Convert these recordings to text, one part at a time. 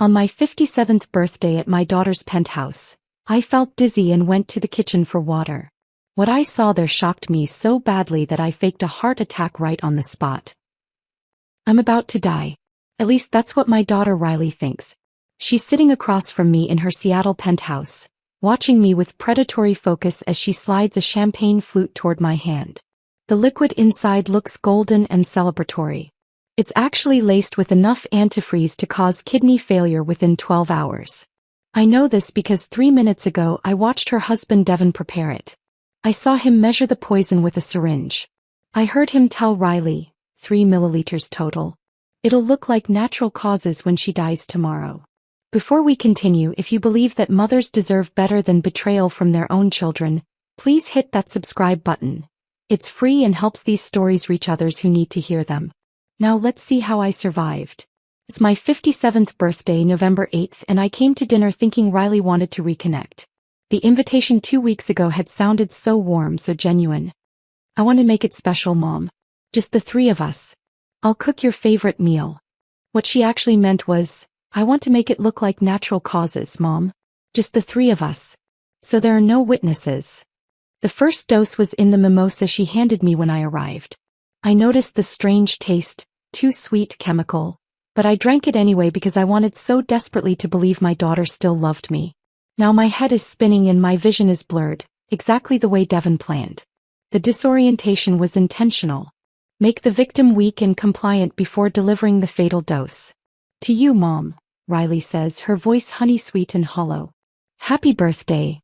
On my 57th birthday at my daughter's penthouse, I felt dizzy and went to the kitchen for water. What I saw there shocked me so badly that I faked a heart attack right on the spot. I'm about to die. At least that's what my daughter Riley thinks. She's sitting across from me in her Seattle penthouse, watching me with predatory focus as she slides a champagne flute toward my hand. The liquid inside looks golden and celebratory. It's actually laced with enough antifreeze to cause kidney failure within 12 hours. I know this because 3 minutes ago I watched her husband Devin prepare it. I saw him measure the poison with a syringe. I heard him tell Riley, 3 milliliters total. It'll look like natural causes when she dies tomorrow. Before we continue, if you believe that mothers deserve better than betrayal from their own children, please hit that subscribe button. It's free and helps these stories reach others who need to hear them. Now let's see how I survived. It's my 57th birthday, November 8th, and I came to dinner thinking Riley wanted to reconnect. The invitation 2 weeks ago had sounded so warm, so genuine. I want to make it special, Mom. Just the three of us. I'll cook your favorite meal. What she actually meant was, I want to make it look like natural causes, Mom. Just the three of us. So there are no witnesses. The first dose was in the mimosa she handed me when I arrived. I noticed the strange taste, too sweet, chemical, but I drank it anyway because I wanted so desperately to believe my daughter still loved me. Now my head is spinning and my vision is blurred, exactly the way Devin planned. The disorientation was intentional. Make the victim weak and compliant before delivering the fatal dose. To you, Mom, Riley says, her voice honey-sweet and hollow. Happy birthday.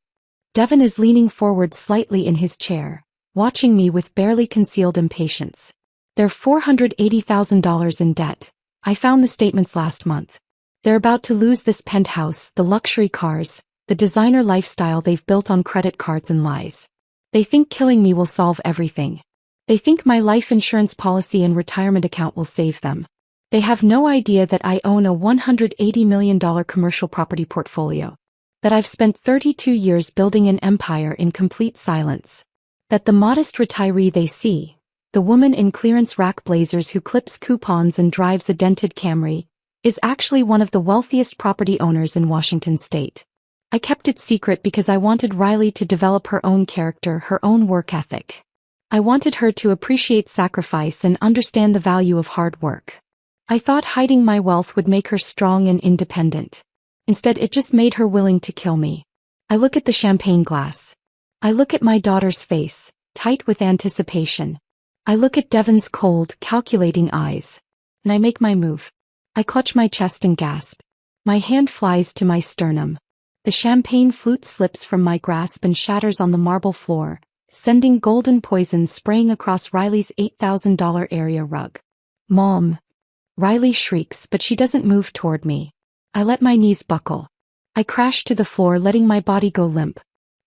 Devin is leaning forward slightly in his chair, watching me with barely concealed impatience. They're $480,000 in debt. I found the statements last month. They're about to lose this penthouse, the luxury cars, the designer lifestyle they've built on credit cards and lies. They think killing me will solve everything. They think my life insurance policy and retirement account will save them. They have no idea that I own a $180 million commercial property portfolio. That I've spent 32 years building an empire in complete silence. That the modest retiree they see, the woman in clearance rack blazers who clips coupons and drives a dented Camry, is actually one of the wealthiest property owners in Washington state. I kept it secret because I wanted Riley to develop her own character, her own work ethic. I wanted her to appreciate sacrifice and understand the value of hard work. I thought hiding my wealth would make her strong and independent. Instead, it just made her willing to kill me. I look at the champagne glass. I look at my daughter's face, tight with anticipation. I look at Devin's cold, calculating eyes. And I make my move. I clutch my chest and gasp. My hand flies to my sternum. The champagne flute slips from my grasp and shatters on the marble floor, sending golden poison spraying across Riley's $8,000 area rug. Mom. Riley shrieks, but she doesn't move toward me. I let my knees buckle. I crash to the floor, letting my body go limp.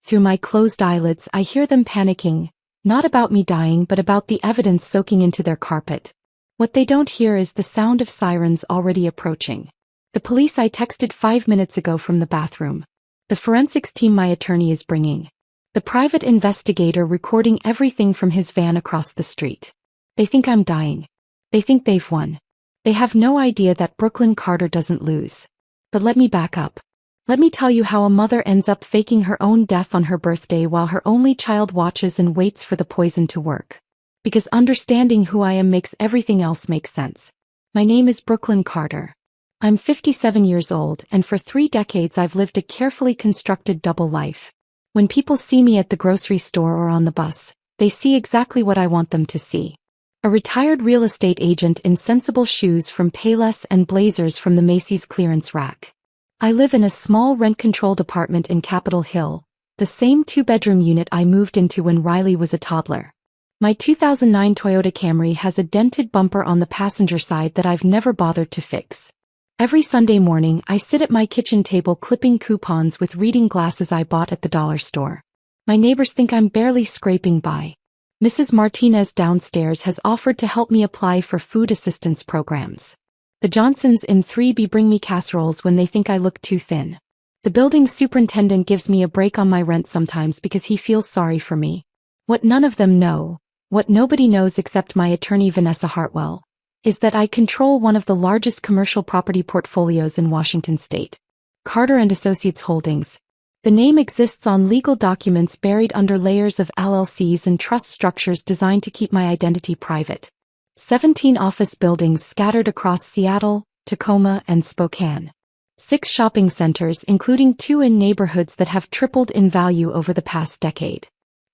Through my closed eyelids, I hear them panicking, not about me dying but about the evidence soaking into their carpet. What they don't hear is the sound of sirens already approaching. The police I texted 5 minutes ago from the bathroom. The forensics team my attorney is bringing. The private investigator recording everything from his van across the street. They think I'm dying. They think they've won. They have no idea that Brooklyn Carter doesn't lose. But let me back up. Let me tell you how a mother ends up faking her own death on her birthday while her only child watches and waits for the poison to work. Because understanding who I am makes everything else make sense. My name is Brooklyn Carter. I'm 57 years old, and for 3 decades I've lived a carefully constructed double life. When people see me at the grocery store or on the bus, they see exactly what I want them to see. A retired real estate agent in sensible shoes from Payless and blazers from the Macy's clearance rack. I live in a small rent-controlled apartment in Capitol Hill, the same 2-bedroom unit I moved into when Riley was a toddler. My 2009 Toyota Camry has a dented bumper on the passenger side that I've never bothered to fix. Every Sunday morning, I sit at my kitchen table clipping coupons with reading glasses I bought at the dollar store. My neighbors think I'm barely scraping by. Mrs. Martinez downstairs has offered to help me apply for food assistance programs. The Johnsons in 3B bring me casseroles when they think I look too thin. The building superintendent gives me a break on my rent sometimes because he feels sorry for me. What none of them know, what nobody knows except my attorney Vanessa Hartwell, is that I control one of the largest commercial property portfolios in Washington state. Carter and Associates Holdings. The name exists on legal documents buried under layers of LLCs and trust structures designed to keep my identity private. 17 office buildings scattered across Seattle, Tacoma, and Spokane. 6 shopping centers, including 2 in neighborhoods that have tripled in value over the past decade.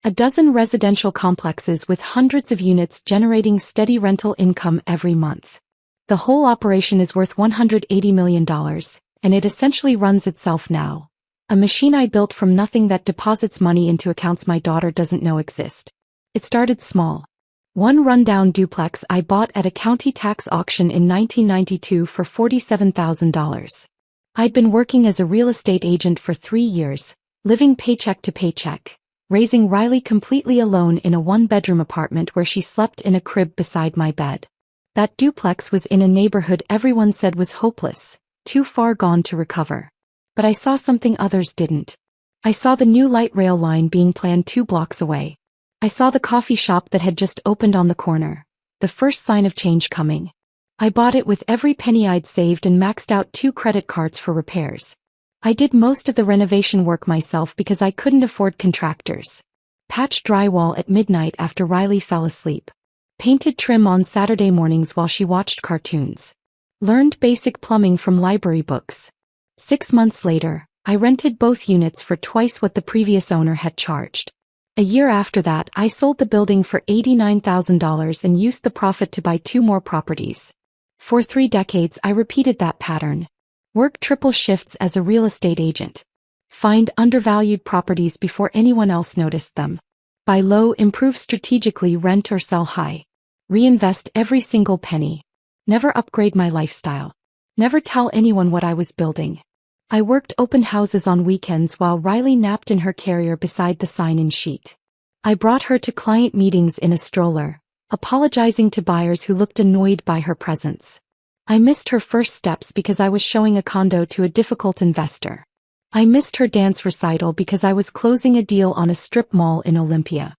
A dozen residential complexes with hundreds of units generating steady rental income every month. The whole operation is worth $180 million, and it essentially runs itself now. A machine I built from nothing that deposits money into accounts my daughter doesn't know exist. It started small. One rundown duplex I bought at a county tax auction in 1992 for $47,000. I'd been working as a real estate agent for 3 years, living paycheck to paycheck, raising Riley completely alone in a 1-bedroom apartment where she slept in a crib beside my bed. That duplex was in a neighborhood everyone said was hopeless, too far gone to recover. But I saw something others didn't. I saw the new light rail line being planned 2 blocks away. I saw the coffee shop that had just opened on the corner, the first sign of change coming. I bought it with every penny I'd saved and maxed out 2 credit cards for repairs. I did most of the renovation work myself because I couldn't afford contractors. Patched drywall at midnight after Riley fell asleep. Painted trim on Saturday mornings while she watched cartoons. Learned basic plumbing from library books. 6 months later, I rented both units for twice what the previous owner had charged. A year after that, I sold the building for $89,000 and used the profit to buy 2 more properties. For 3 decades, I repeated that pattern. Work triple shifts as a real estate agent. Find undervalued properties before anyone else noticed them. Buy low, improve strategically, rent or sell high. Reinvest every single penny. Never upgrade my lifestyle. Never tell anyone what I was building. I worked open houses on weekends while Riley napped in her carrier beside the sign-in sheet. I brought her to client meetings in a stroller, apologizing to buyers who looked annoyed by her presence. I missed her first steps because I was showing a condo to a difficult investor. I missed her dance recital because I was closing a deal on a strip mall in Olympia.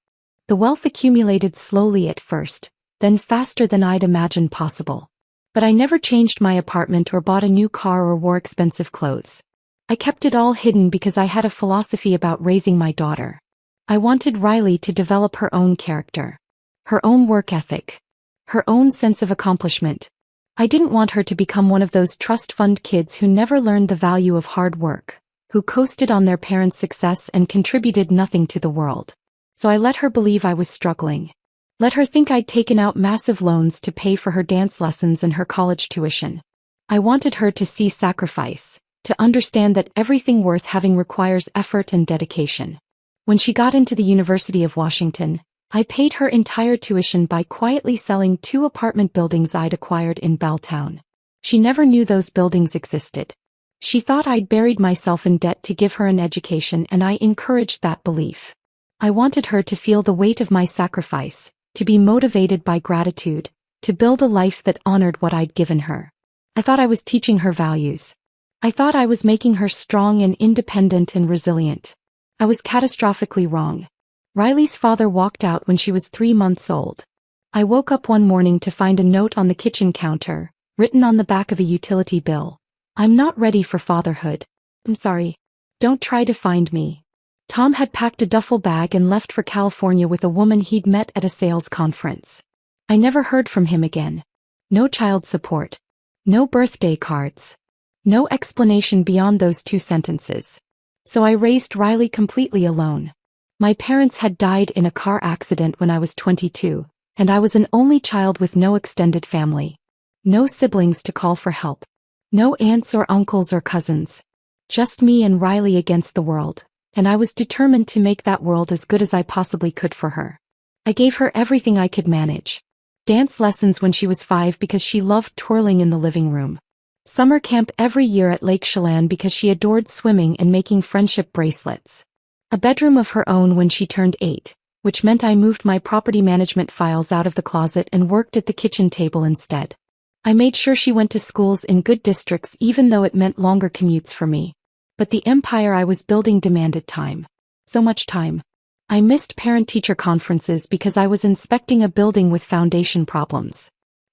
The wealth accumulated slowly at first, then faster than I'd imagined possible. But I never changed my apartment or bought a new car or wore expensive clothes. I kept it all hidden because I had a philosophy about raising my daughter. I wanted Riley to develop her own character, her own work ethic, her own sense of accomplishment. I didn't want her to become one of those trust fund kids who never learned the value of hard work, who coasted on their parents' success and contributed nothing to the world. So I let her believe I was struggling. Let her think I'd taken out massive loans to pay for her dance lessons and her college tuition. I wanted her to see sacrifice, to understand that everything worth having requires effort and dedication. When she got into the University of Washington, I paid her entire tuition by quietly selling 2 apartment buildings I'd acquired in Belltown. She never knew those buildings existed. She thought I'd buried myself in debt to give her an education, and I encouraged that belief. I wanted her to feel the weight of my sacrifice, to be motivated by gratitude, to build a life that honored what I'd given her. I thought I was teaching her values. I thought I was making her strong and independent and resilient. I was catastrophically wrong. Riley's father walked out when she was 3 months old. I woke up one morning to find a note on the kitchen counter, written on the back of a utility bill. I'm not ready for fatherhood. I'm sorry. Don't try to find me. Tom had packed a duffel bag and left for California with a woman he'd met at a sales conference. I never heard from him again. No child support. No birthday cards. No explanation beyond those 2 sentences. So I raised Riley completely alone. My parents had died in a car accident when I was 22, and I was an only child with no extended family. No siblings to call for help. No aunts or uncles or cousins. Just me and Riley against the world, and I was determined to make that world as good as I possibly could for her. I gave her everything I could manage. Dance lessons when she was 5 because she loved twirling in the living room. Summer camp every year at Lake Chelan because she adored swimming and making friendship bracelets. A bedroom of her own when she turned 8, which meant I moved my property management files out of the closet and worked at the kitchen table instead. I made sure she went to schools in good districts even though it meant longer commutes for me. But the empire I was building demanded time. So much time. I missed parent-teacher conferences because I was inspecting a building with foundation problems.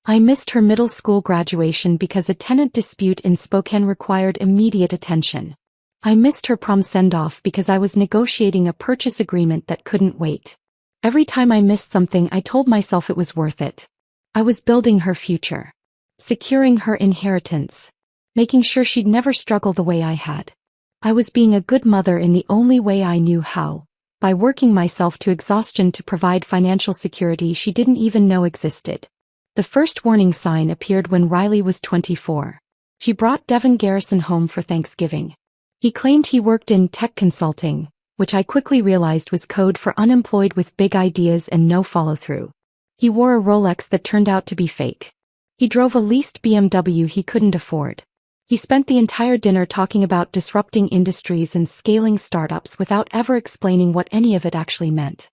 I missed her middle school graduation because a tenant dispute in Spokane required immediate attention. I missed her prom send-off because I was negotiating a purchase agreement that couldn't wait. Every time I missed something, I told myself it was worth it. I was building her future. Securing her inheritance. Making sure she'd never struggle the way I had. I was being a good mother in the only way I knew how, by working myself to exhaustion to provide financial security she didn't even know existed. The first warning sign appeared when Riley was 24. She brought Devin Garrison home for Thanksgiving. He claimed he worked in tech consulting, which I quickly realized was code for unemployed with big ideas and no follow-through. He wore a Rolex that turned out to be fake. He drove a leased BMW he couldn't afford. He spent the entire dinner talking about disrupting industries and scaling startups without ever explaining what any of it actually meant.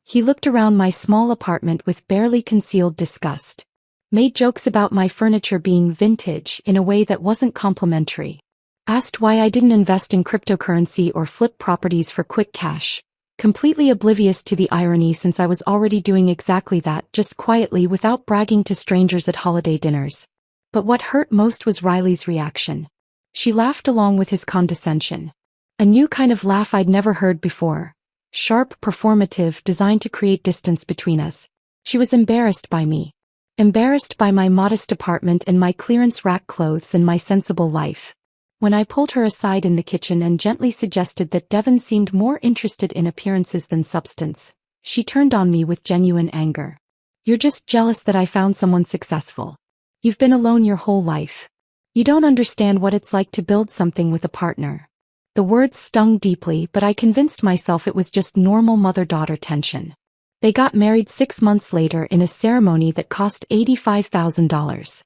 He looked around my small apartment with barely concealed disgust. Made jokes about my furniture being vintage in a way that wasn't complimentary. Asked why I didn't invest in cryptocurrency or flip properties for quick cash. Completely oblivious to the irony since I was already doing exactly that, just quietly without bragging to strangers at holiday dinners. But what hurt most was Riley's reaction. She laughed along with his condescension. A new kind of laugh I'd never heard before. Sharp, performative, designed to create distance between us. She was embarrassed by me. Embarrassed by my modest apartment and my clearance rack clothes and my sensible life. When I pulled her aside in the kitchen and gently suggested that Devin seemed more interested in appearances than substance, she turned on me with genuine anger. You're just jealous that I found someone successful. You've been alone your whole life. You don't understand what it's like to build something with a partner. The words stung deeply, but I convinced myself it was just normal mother-daughter tension. They got married 6 months later in a ceremony that cost $85,000.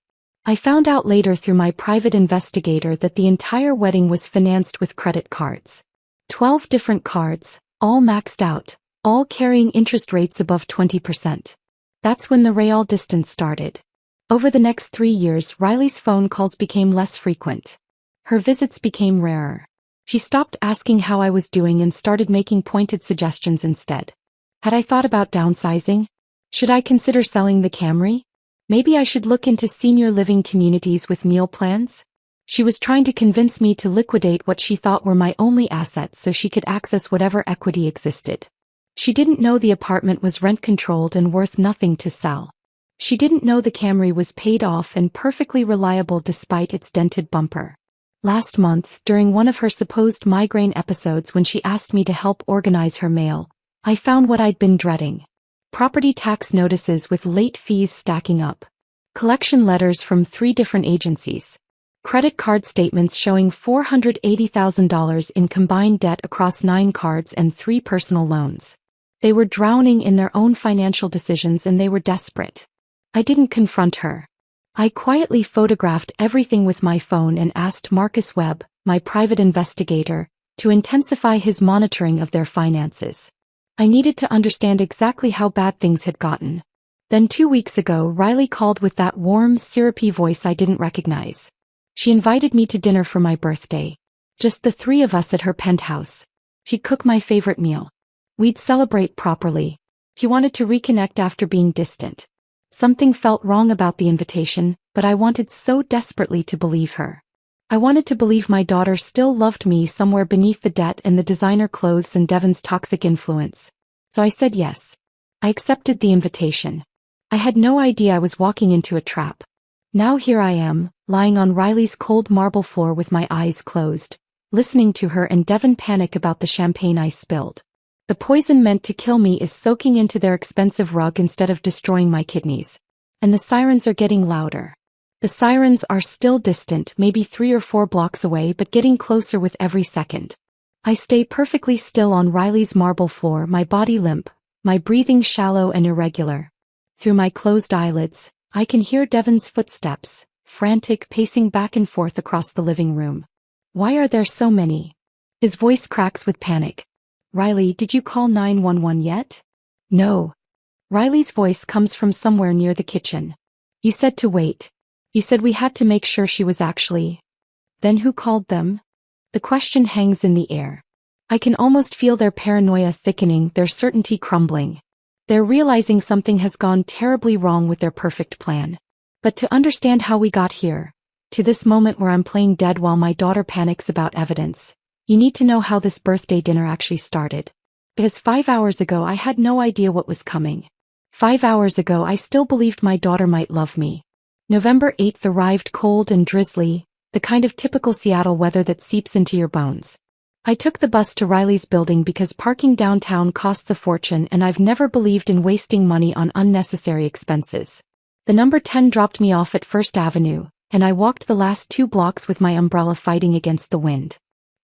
I found out later through my private investigator that the entire wedding was financed with credit cards. 12 different cards, all maxed out, all carrying interest rates above 20%. That's when the real distance started. Over the next 3 years, Riley's phone calls became less frequent. Her visits became rarer. She stopped asking how I was doing and started making pointed suggestions instead. Had I thought about downsizing? Should I consider selling the Camry? Maybe I should look into senior living communities with meal plans? She was trying to convince me to liquidate what she thought were my only assets so she could access whatever equity existed. She didn't know the apartment was rent-controlled and worth nothing to sell. She didn't know the Camry was paid off and perfectly reliable despite its dented bumper. Last month, during one of her supposed migraine episodes when she asked me to help organize her mail, I found what I'd been dreading. Property tax notices with late fees stacking up. Collection letters from 3 different agencies. Credit card statements showing $480,000 in combined debt across 9 cards and 3 personal loans. They were drowning in their own financial decisions and they were desperate. I didn't confront her. I quietly photographed everything with my phone and asked Marcus Webb, my private investigator, to intensify his monitoring of their finances. I needed to understand exactly how bad things had gotten. Then 2 weeks ago, Riley called with that warm, syrupy voice I didn't recognize. She invited me to dinner for my birthday. Just the 3 of us at her penthouse. She'd cook my favorite meal. We'd celebrate properly. She wanted to reconnect after being distant. Something felt wrong about the invitation, but I wanted so desperately to believe her. I wanted to believe my daughter still loved me somewhere beneath the debt and the designer clothes and Devin's toxic influence. So I said yes. I accepted the invitation. I had no idea I was walking into a trap. Now here I am, lying on Riley's cold marble floor with my eyes closed, listening to her and Devin panic about the champagne I spilled. The poison meant to kill me is soaking into their expensive rug instead of destroying my kidneys. And the sirens are getting louder. The sirens are still distant, maybe 3 or 4 blocks away, but getting closer with every second. I stay perfectly still on Riley's marble floor, my body limp, my breathing shallow and irregular. Through my closed eyelids, I can hear Devin's footsteps, frantic, pacing back and forth across the living room. Why are there so many? His voice cracks with panic. Riley, did you call 911 yet? No. Riley's voice comes from somewhere near the kitchen. You said to wait. You said we had to make sure she was actually. Then who called them? The question hangs in the air. I can almost feel their paranoia thickening, their certainty crumbling. They're realizing something has gone terribly wrong with their perfect plan. But to understand how we got here, to this moment where I'm playing dead while my daughter panics about evidence, you need to know how this birthday dinner actually started. Because 5 hours ago I had no idea what was coming. 5 hours ago I still believed my daughter might love me. November 8th arrived cold and drizzly, the kind of typical Seattle weather that seeps into your bones. I took the bus to Riley's building because parking downtown costs a fortune and I've never believed in wasting money on unnecessary expenses. The number 10 dropped me off at First Avenue, and I walked the last 2 blocks with my umbrella fighting against the wind.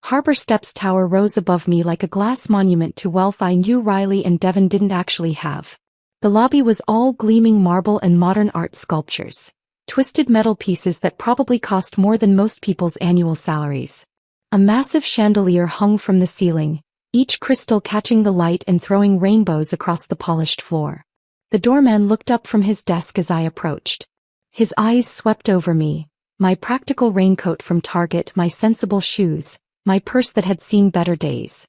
Harbor Steps Tower rose above me like a glass monument to wealth I knew Riley and Devin didn't actually have. The lobby was all gleaming marble and modern art sculptures, twisted metal pieces that probably cost more than most people's annual salaries. A massive chandelier hung from the ceiling, each crystal catching the light and throwing rainbows across the polished floor. The doorman looked up from his desk as I approached. His eyes swept over me, my practical raincoat from Target, my sensible shoes, my purse that had seen better days.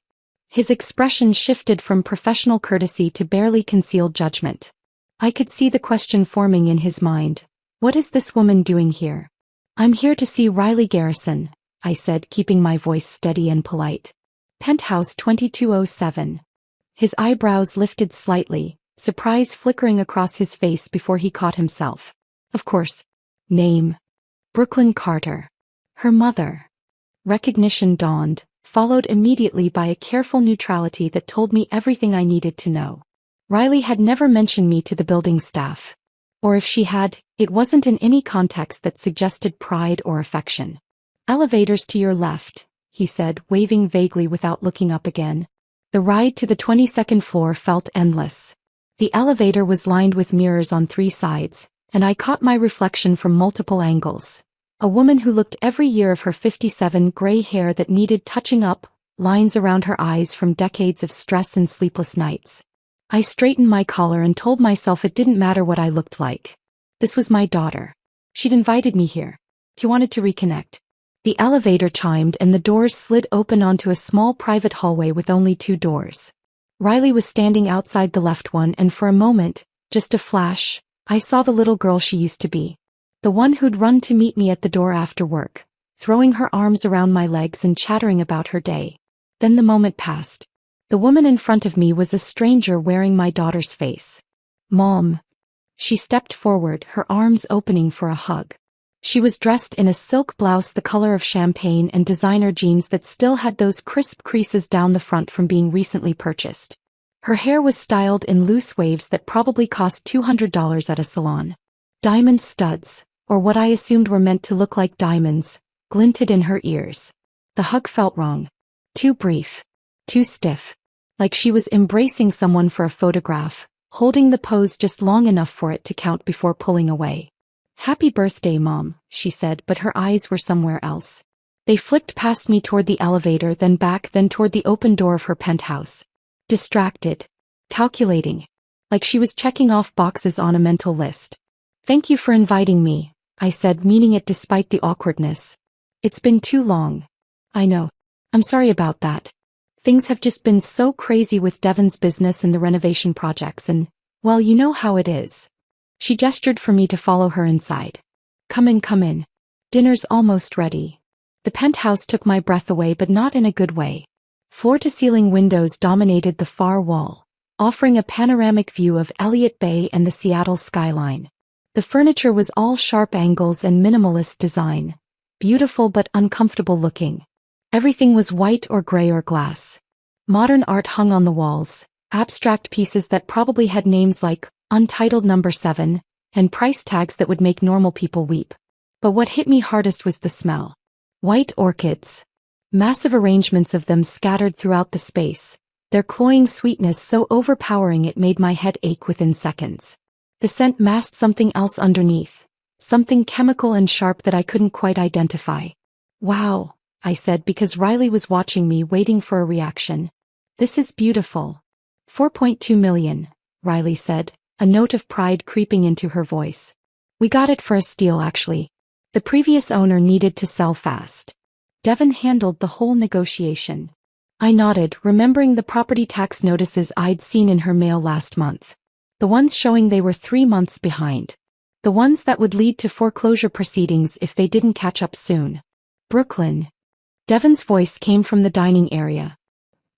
His expression shifted from professional courtesy to barely concealed judgment. I could see the question forming in his mind. What is this woman doing here? I'm here to see Riley Garrison, I said, keeping my voice steady and polite. Penthouse 2207. His eyebrows lifted slightly, surprise flickering across his face before he caught himself. Of course. Name. Brooklyn Carter. Her mother. Recognition dawned, followed immediately by a careful neutrality that told me everything I needed to know. Riley had never mentioned me to the building staff. Or if she had, it wasn't in any context that suggested pride or affection. Elevators to your left, he said, waving vaguely without looking up again. The ride to the 22nd floor felt endless. The elevator was lined with mirrors on 3 sides, and I caught my reflection from multiple angles. A woman who looked every year of her 57, gray hair that needed touching up, lines around her eyes from decades of stress and sleepless nights. I straightened my collar and told myself it didn't matter what I looked like. This was my daughter. She'd invited me here. She wanted to reconnect. The elevator chimed and the doors slid open onto a small private hallway with only 2 doors. Riley was standing outside the left one, and for a moment, just a flash, I saw the little girl she used to be. The one who'd run to meet me at the door after work, throwing her arms around my legs and chattering about her day. Then the moment passed. The woman in front of me was a stranger wearing my daughter's face. Mom. She stepped forward, her arms opening for a hug. She was dressed in a silk blouse the color of champagne and designer jeans that still had those crisp creases down the front from being recently purchased. Her hair was styled in loose waves that probably cost $200 at a salon. Diamond studs, or what I assumed were meant to look like diamonds, glinted in her ears. The hug felt wrong. Too brief. Too stiff. Like she was embracing someone for a photograph, holding the pose just long enough for it to count before pulling away. Happy birthday, Mom, she said, but her eyes were somewhere else. They flicked past me toward the elevator, then back, then toward the open door of her penthouse. Distracted. Calculating. Like she was checking off boxes on a mental list. Thank you for inviting me, I said, meaning it despite the awkwardness. It's been too long. I know. I'm sorry about that. Things have just been so crazy with Devin's business and the renovation projects and, well, you know how it is. She gestured for me to follow her inside. Come in, come in. Dinner's almost ready. The penthouse took my breath away, but not in a good way. Floor-to-ceiling windows dominated the far wall, offering a panoramic view of Elliott Bay and the Seattle skyline. The furniture was all sharp angles and minimalist design, beautiful but uncomfortable looking. Everything was white or gray or glass. Modern art hung on the walls, abstract pieces that probably had names like Untitled Number 7, and price tags that would make normal people weep. But what hit me hardest was the smell. White orchids. Massive arrangements of them scattered throughout the space, their cloying sweetness so overpowering it made my head ache within seconds. The scent masked something else underneath, something chemical and sharp that I couldn't quite identify. Wow, I said because Riley was watching me, waiting for a reaction. This is beautiful. 4.2 million, Riley said, a note of pride creeping into her voice. We got it for a steal, actually. The previous owner needed to sell fast. Devin handled the whole negotiation. I nodded, remembering the property tax notices I'd seen in her mail last month. The ones showing they were 3 months behind. The ones that would lead to foreclosure proceedings if they didn't catch up soon. Brooklyn. Devon's voice came from the dining area.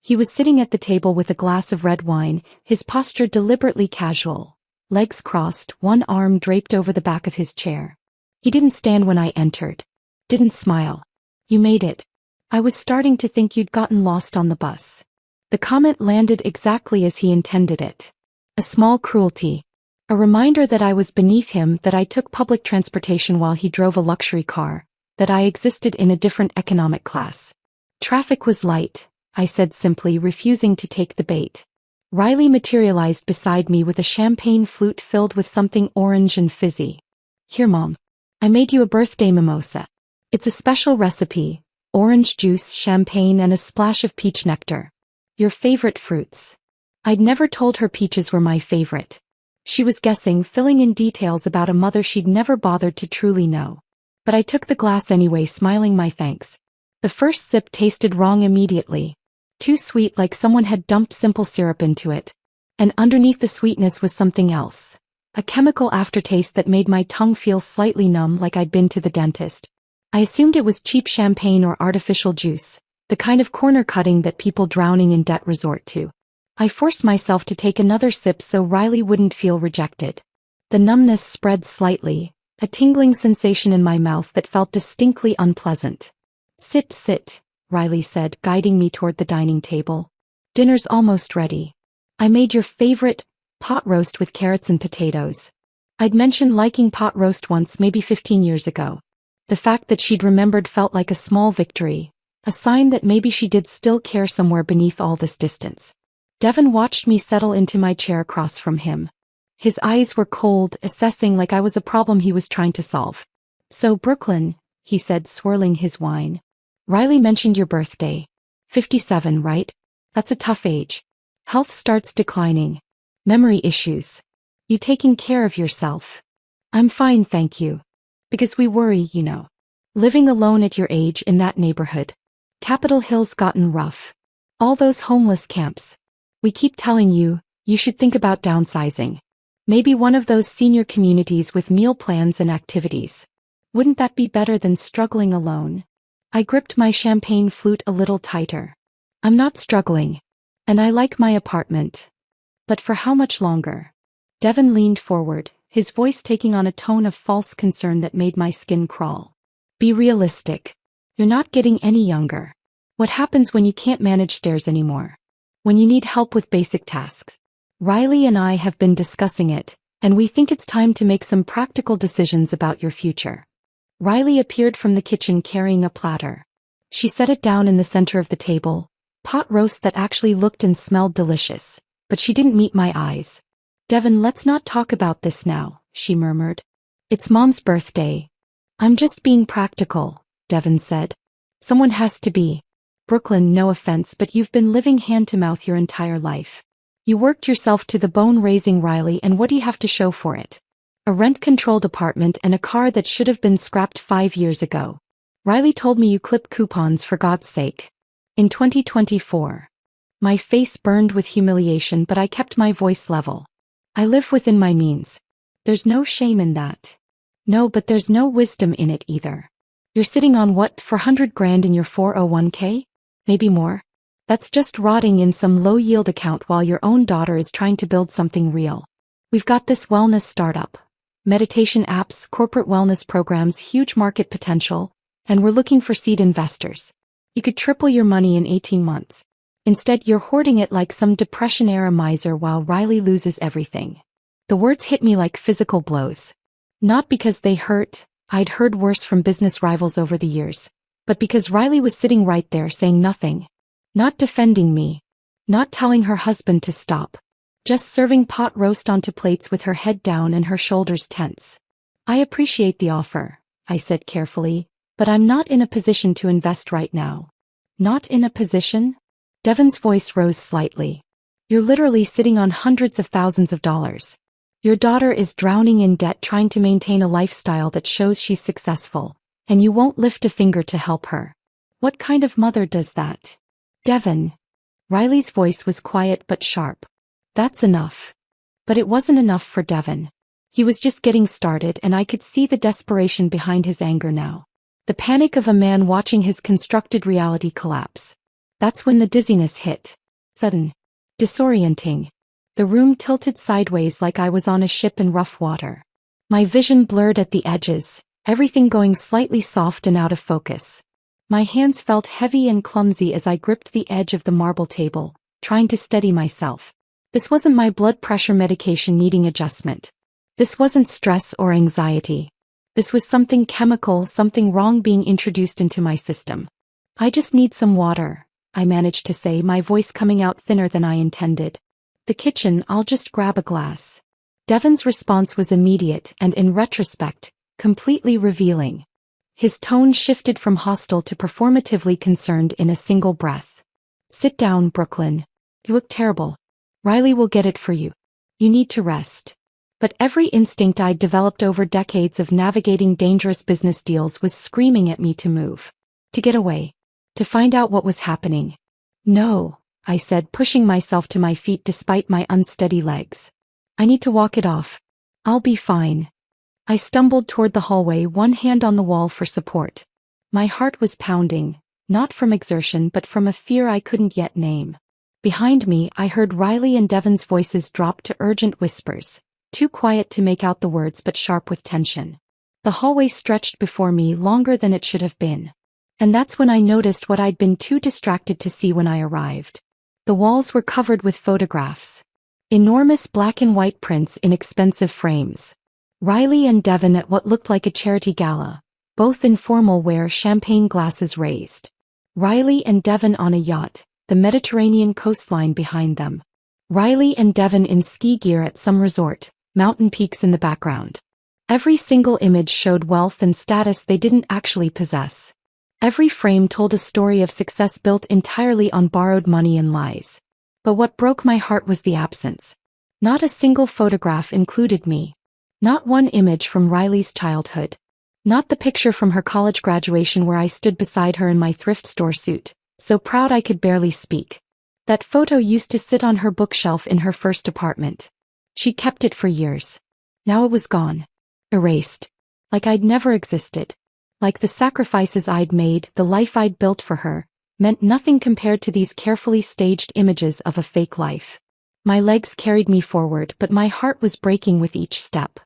He was sitting at the table with a glass of red wine, his posture deliberately casual. Legs crossed, one arm draped over the back of his chair. He didn't stand when I entered. Didn't smile. You made it. I was starting to think you'd gotten lost on the bus. The comment landed exactly as he intended it. A small cruelty. A reminder that I was beneath him, that I took public transportation while he drove a luxury car, that I existed in a different economic class. Traffic was light, I said simply, refusing to take the bait. Riley materialized beside me with a champagne flute filled with something orange and fizzy. Here, Mom. I made you a birthday mimosa. It's a special recipe, orange juice, champagne, and a splash of peach nectar. Your favorite fruits. I'd never told her peaches were my favorite. She was guessing, filling in details about a mother she'd never bothered to truly know. But I took the glass anyway, smiling my thanks. The first sip tasted wrong immediately. Too sweet, like someone had dumped simple syrup into it. And underneath the sweetness was something else. A chemical aftertaste that made my tongue feel slightly numb, like I'd been to the dentist. I assumed it was cheap champagne or artificial juice, the kind of corner cutting that people drowning in debt resort to. I forced myself to take another sip so Riley wouldn't feel rejected. The numbness spread slightly, a tingling sensation in my mouth that felt distinctly unpleasant. Sit, Riley said, guiding me toward the dining table. Dinner's almost ready. I made your favorite pot roast with carrots and potatoes. I'd mentioned liking pot roast once, maybe 15 years ago. The fact that she'd remembered felt like a small victory, a sign that maybe she did still care somewhere beneath all this distance. Devon watched me settle into my chair across from him. His eyes were cold, assessing like I was a problem he was trying to solve. So, Brooklyn, he said, swirling his wine. Riley mentioned your birthday. 57, right? That's a tough age. Health starts declining. Memory issues. You taking care of yourself? I'm fine, thank you. Because we worry, you know. Living alone at your age in that neighborhood. Capitol Hill's gotten rough. All those homeless camps. We keep telling you, you should think about downsizing. Maybe one of those senior communities with meal plans and activities. Wouldn't that be better than struggling alone? I gripped my champagne flute a little tighter. I'm not struggling. And I like my apartment. But for how much longer? Devon leaned forward, his voice taking on a tone of false concern that made my skin crawl. Be realistic. You're not getting any younger. What happens when you can't manage stairs anymore? When you need help with basic tasks? Riley and I have been discussing it, and we think it's time to make some practical decisions about your future. Riley appeared from the kitchen carrying a platter. She set it down in the center of the table, pot roast that actually looked and smelled delicious, but she didn't meet my eyes. Devon, let's not talk about this now, she murmured. It's Mom's birthday. I'm just being practical, Devon said. Someone has to be. Brooklyn, no offense, but you've been living hand-to-mouth your entire life. You worked yourself to the bone raising Riley, and what do you have to show for it? A rent-controlled apartment and a car that should have been scrapped 5 years ago. Riley told me you clip coupons, for God's sake. In 2024. My face burned with humiliation, but I kept my voice level. I live within my means. There's no shame in that. No, but there's no wisdom in it either. You're sitting on what, $400,000 in your 401k? Maybe more? That's just rotting in some low-yield account while your own daughter is trying to build something real. We've got this wellness startup. Meditation apps, corporate wellness programs, huge market potential, and we're looking for seed investors. You could triple your money in 18 months. Instead, you're hoarding it like some Depression-era miser while Riley loses everything. The words hit me like physical blows. Not because they hurt, I'd heard worse from business rivals over the years, but because Riley was sitting right there saying nothing. Not defending me. Not telling her husband to stop. Just serving pot roast onto plates with her head down and her shoulders tense. I appreciate the offer, I said carefully, but I'm not in a position to invest right now. Not in a position? Devon's voice rose slightly. You're literally sitting on hundreds of thousands of dollars. Your daughter is drowning in debt trying to maintain a lifestyle that shows she's successful, and you won't lift a finger to help her. What kind of mother does that? Devon. Riley's voice was quiet but sharp. That's enough. But it wasn't enough for Devon. He was just getting started and I could see the desperation behind his anger now. The panic of a man watching his constructed reality collapse. That's when the dizziness hit. Sudden. Disorienting. The room tilted sideways like I was on a ship in rough water. My vision blurred at the edges, everything going slightly soft and out of focus. My hands felt heavy and clumsy as I gripped the edge of the marble table, trying to steady myself. This wasn't my blood pressure medication needing adjustment. This wasn't stress or anxiety. This was something chemical, something wrong being introduced into my system. I just need some water, I managed to say, my voice coming out thinner than I intended. The kitchen, I'll just grab a glass. Devon's response was immediate and, in retrospect, completely revealing. His tone shifted from hostile to performatively concerned in a single breath. Sit down, Brooklyn. You look terrible. Riley will get it for you. You need to rest. But every instinct I'd developed over decades of navigating dangerous business deals was screaming at me to move. To get away. To find out what was happening. No, I said, pushing myself to my feet despite my unsteady legs. I need to walk it off. I'll be fine. I stumbled toward the hallway, one hand on the wall for support. My heart was pounding, not from exertion but from a fear I couldn't yet name. Behind me, I heard Riley and Devon's voices drop to urgent whispers, too quiet to make out the words but sharp with tension. The hallway stretched before me longer than it should have been. And that's when I noticed what I'd been too distracted to see when I arrived. The walls were covered with photographs. Enormous black and white prints in expensive frames. Riley and Devon at what looked like a charity gala, both in formal wear, champagne glasses raised. Riley and Devon on a yacht, the Mediterranean coastline behind them. Riley and Devon in ski gear at some resort, mountain peaks in the background. Every single image showed wealth and status they didn't actually possess. Every frame told a story of success built entirely on borrowed money and lies. But what broke my heart was the absence. Not a single photograph included me. Not one image from Riley's childhood. Not the picture from her college graduation where I stood beside her in my thrift store suit, so proud I could barely speak. That photo used to sit on her bookshelf in her first apartment. She'd kept it for years. Now it was gone. Erased. Like I'd never existed. Like the sacrifices I'd made, the life I'd built for her, meant nothing compared to these carefully staged images of a fake life. My legs carried me forward, but my heart was breaking with each step.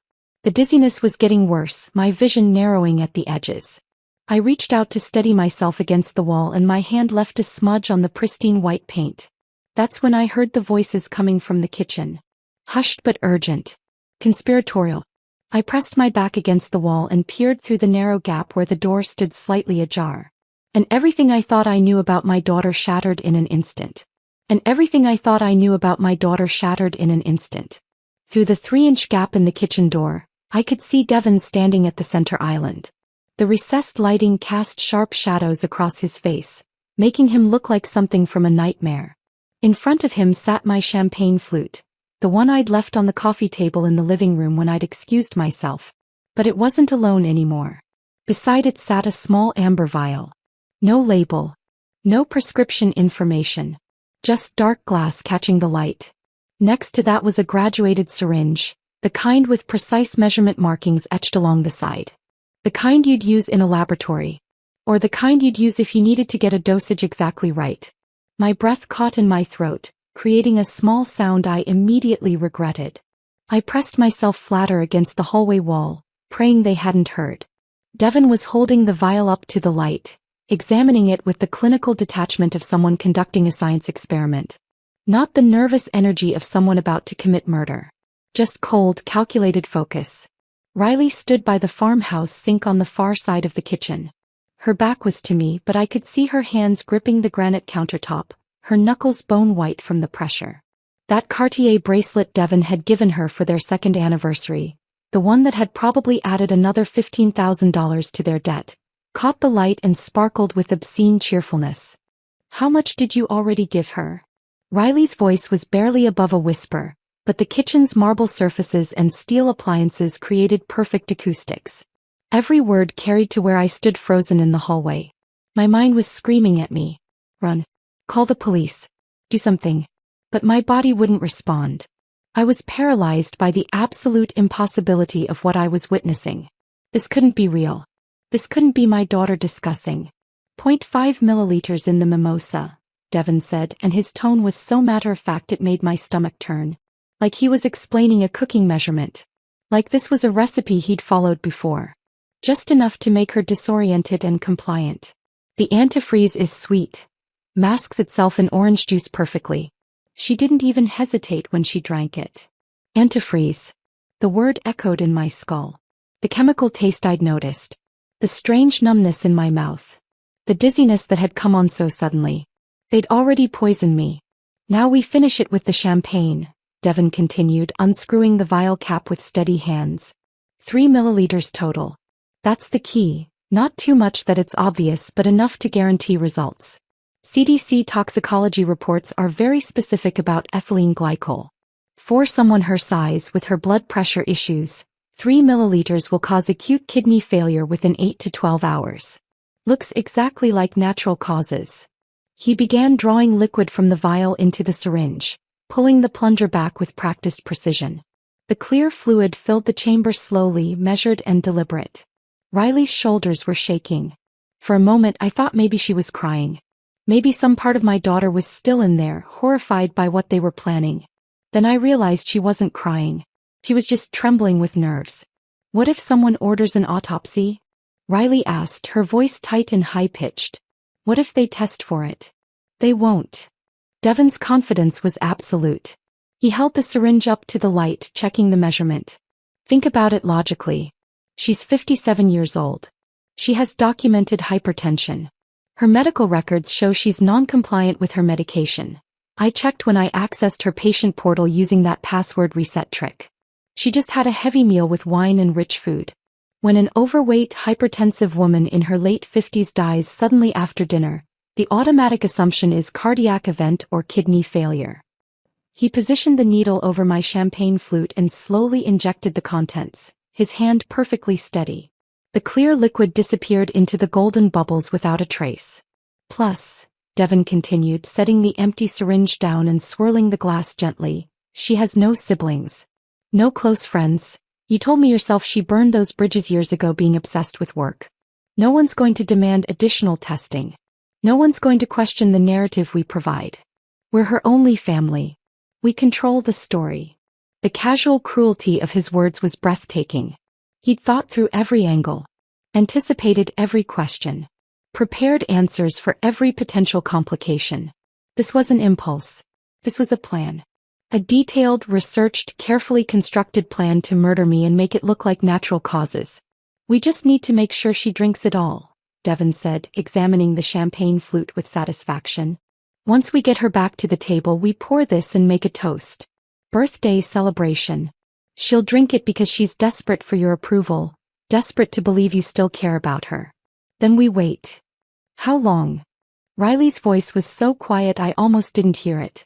The dizziness was getting worse, my vision narrowing at the edges. I reached out to steady myself against the wall and my hand left a smudge on the pristine white paint. That's when I heard the voices coming from the kitchen. Hushed but urgent. Conspiratorial. I pressed my back against the wall and peered through the narrow gap where the door stood slightly ajar. And everything I thought I knew about my daughter shattered in an instant. And everything I thought I knew about my daughter shattered in an instant. Through the 3-inch gap in the kitchen door, I could see Devon standing at the center island. The recessed lighting cast sharp shadows across his face, making him look like something from a nightmare. In front of him sat my champagne flute, the one I'd left on the coffee table in the living room when I'd excused myself. But it wasn't alone anymore. Beside it sat a small amber vial. No label. No prescription information. Just dark glass catching the light. Next to that was a graduated syringe, the kind with precise measurement markings etched along the side. The kind you'd use in a laboratory. Or the kind you'd use if you needed to get a dosage exactly right. My breath caught in my throat, creating a small sound I immediately regretted. I pressed myself flatter against the hallway wall, praying they hadn't heard. Devon was holding the vial up to the light, examining it with the clinical detachment of someone conducting a science experiment. Not the nervous energy of someone about to commit murder. Just cold, calculated focus. Riley stood by the farmhouse sink on the far side of the kitchen. Her back was to me, but I could see her hands gripping the granite countertop, her knuckles bone white from the pressure. That Cartier bracelet Devon had given her for their second anniversary, the one that had probably added another $15,000 to their debt, caught the light and sparkled with obscene cheerfulness. How much did you already give her? Riley's voice was barely above a whisper, but the kitchen's marble surfaces and steel appliances created perfect acoustics. Every word carried to where I stood frozen in the hallway. My mind was screaming at me. Run. Call the police. Do something. But my body wouldn't respond. I was paralyzed by the absolute impossibility of what I was witnessing. This couldn't be real. This couldn't be my daughter discussing. 0.5 milliliters in the mimosa, Devon said, and his tone was so matter-of-fact it made my stomach turn. Like he was explaining a cooking measurement. Like this was a recipe he'd followed before. Just enough to make her disoriented and compliant. The antifreeze is sweet. Masks itself in orange juice perfectly. She didn't even hesitate when she drank it. Antifreeze. The word echoed in my skull. The chemical taste I'd noticed. The strange numbness in my mouth. The dizziness that had come on so suddenly. They'd already poisoned me. Now we finish it with the champagne, Devon continued, unscrewing the vial cap with steady hands. 3 milliliters total. That's the key, not too much that it's obvious but enough to guarantee results. CDC toxicology reports are very specific about ethylene glycol. For someone her size with her blood pressure issues, 3 milliliters will cause acute kidney failure within 8 to 12 hours. Looks exactly like natural causes. He began drawing liquid from the vial into the syringe, pulling the plunger back with practiced precision. The clear fluid filled the chamber slowly, measured and deliberate. Riley's shoulders were shaking. For a moment I thought maybe she was crying. Maybe some part of my daughter was still in there, horrified by what they were planning. Then I realized she wasn't crying. She was just trembling with nerves. What if someone orders an autopsy? Riley asked, her voice tight and high-pitched. What if they test for it? They won't. Devon's confidence was absolute. He held the syringe up to the light, checking the measurement. Think about it logically. She's 57 years old. She has documented hypertension. Her medical records show she's non-compliant with her medication. I checked when I accessed her patient portal using that password reset trick. She just had a heavy meal with wine and rich food. When an overweight, hypertensive woman in her late 50s dies suddenly after dinner, the automatic assumption is cardiac event or kidney failure. He positioned the needle over my champagne flute and slowly injected the contents, his hand perfectly steady. The clear liquid disappeared into the golden bubbles without a trace. Plus, Devon continued, setting the empty syringe down and swirling the glass gently, she has no siblings. No close friends. You told me yourself she burned those bridges years ago being obsessed with work. No one's going to demand additional testing. No one's going to question the narrative we provide. We're her only family. We control the story. The casual cruelty of his words was breathtaking. He'd thought through every angle, anticipated every question, prepared answers for every potential complication. This was an impulse. This was a plan. A detailed, researched, carefully constructed plan to murder me and make it look like natural causes. We just need to make sure she drinks it all, Devon said, examining the champagne flute with satisfaction. Once we get her back to the table we pour this and make a toast. Birthday celebration. She'll drink it because she's desperate for your approval, desperate to believe you still care about her. Then we wait. How long? Riley's voice was so quiet I almost didn't hear it.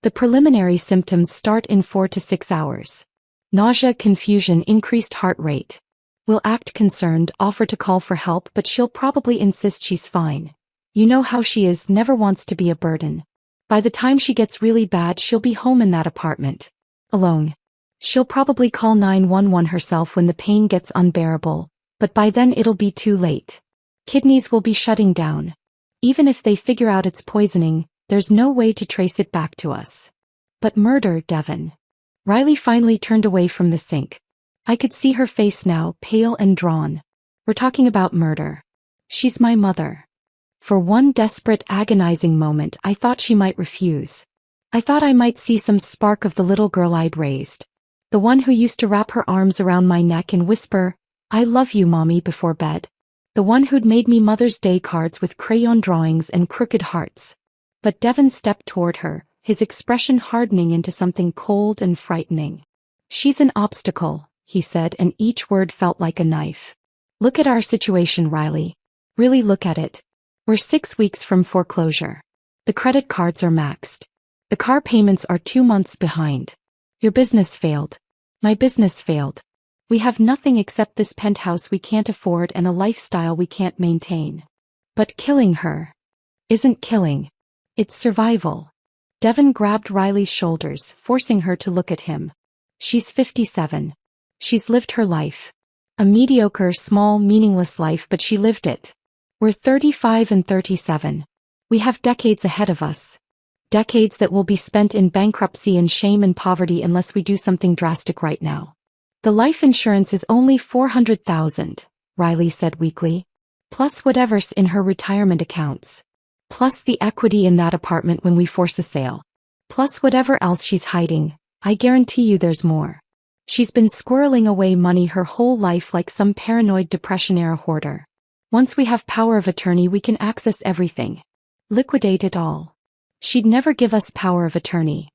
The preliminary symptoms start in 4 to 6 hours. Nausea, confusion, increased heart rate. We'll act concerned, offer to call for help, but she'll probably insist she's fine. You know how she is, never wants to be a burden. By the time she gets really bad she'll be home in that apartment. Alone. She'll probably call 911 herself when the pain gets unbearable, but by then it'll be too late. Kidneys will be shutting down. Even if they figure out it's poisoning, there's no way to trace it back to us. But murder, Devon. Riley finally turned away from the sink. I could see her face now, pale and drawn. We're talking about murder. She's my mother. For one desperate, agonizing moment I thought she might refuse. I thought I might see some spark of the little girl I'd raised. The one who used to wrap her arms around my neck and whisper, "I love you, Mommy," before bed. The one who'd made me Mother's Day cards with crayon drawings and crooked hearts. But Devon stepped toward her, his expression hardening into something cold and frightening. "She's an obstacle," he said, and each word felt like a knife. "Look at our situation, Riley. Really look at it. We're 6 weeks from foreclosure. The credit cards are maxed. The car payments are 2 months behind. Your business failed. My business failed. We have nothing except this penthouse we can't afford and a lifestyle we can't maintain. But killing her isn't killing. It's survival." Devon grabbed Riley's shoulders, forcing her to look at him. She's 57. She's lived her life. A mediocre, small, meaningless life, but she lived it. We're 35 and 37. We have decades ahead of us. Decades that will be spent in bankruptcy and shame and poverty unless we do something drastic right now. The life insurance is only $400,000, Riley said weakly. Plus whatever's in her retirement accounts. Plus the equity in that apartment when we force a sale. Plus whatever else she's hiding. I guarantee you there's more. She's been squirreling away money her whole life like some paranoid Depression-era hoarder. Once we have power of attorney we can access everything. Liquidate it all. She'd never give us power of attorney.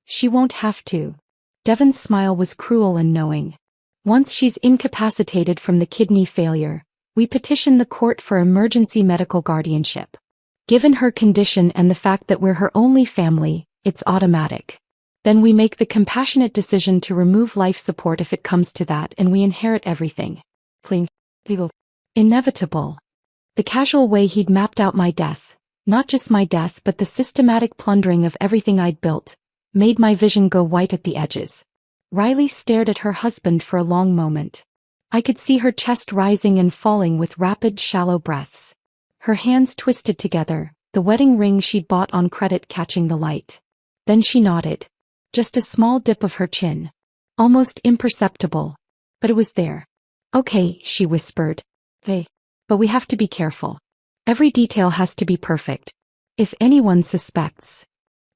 She won't have to. Devon's smile was cruel and knowing. Once she's incapacitated from the kidney failure, we petition the court for emergency medical guardianship. Given her condition and the fact that we're her only family, it's automatic. Then we make the compassionate decision to remove life support if it comes to that, and we inherit everything. Inevitable. The casual way he'd mapped out my death, not just my death but the systematic plundering of everything I'd built, made my vision go white at the edges. Riley stared at her husband for a long moment. I could see her chest rising and falling with rapid, shallow breaths. Her hands twisted together, the wedding ring she'd bought on credit catching the light. Then she nodded. Just a small dip of her chin. Almost imperceptible. But it was there. Okay, she whispered. Hey. But we have to be careful. Every detail has to be perfect. If anyone suspects,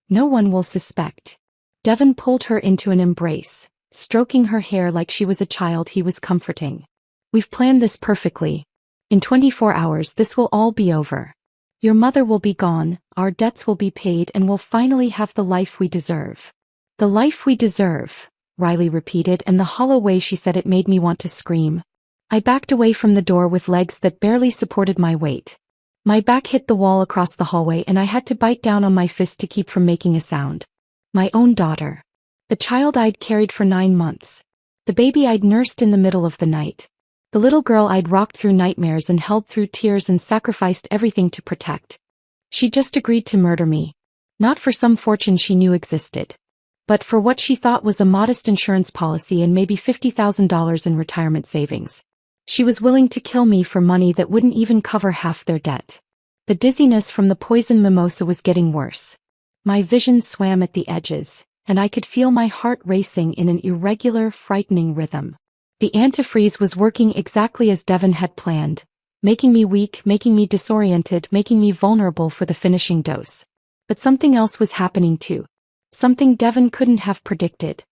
no one will suspect. Devon pulled her into an embrace, stroking her hair like she was a child he was comforting. We've planned this perfectly. In 24 hours this will all be over. Your mother will be gone, our debts will be paid, and we'll finally have the life we deserve. The life we deserve, Riley repeated, and the hollow way she said it made me want to scream. I backed away from the door with legs that barely supported my weight. My back hit the wall across the hallway and I had to bite down on my fist to keep from making a sound. My own daughter. The child I'd carried for 9 months. The baby I'd nursed in the middle of the night. The little girl I'd rocked through nightmares and held through tears and sacrificed everything to protect. She just agreed to murder me. Not for some fortune she knew existed. But for what she thought was a modest insurance policy and maybe $50,000 in retirement savings. She was willing to kill me for money that wouldn't even cover half their debt. The dizziness from the poison mimosa was getting worse. My vision swam at the edges, and I could feel my heart racing in an irregular, frightening rhythm. The antifreeze was working exactly as Devon had planned, making me weak, making me disoriented, making me vulnerable for the finishing dose. But something else was happening too. Something Devon couldn't have predicted.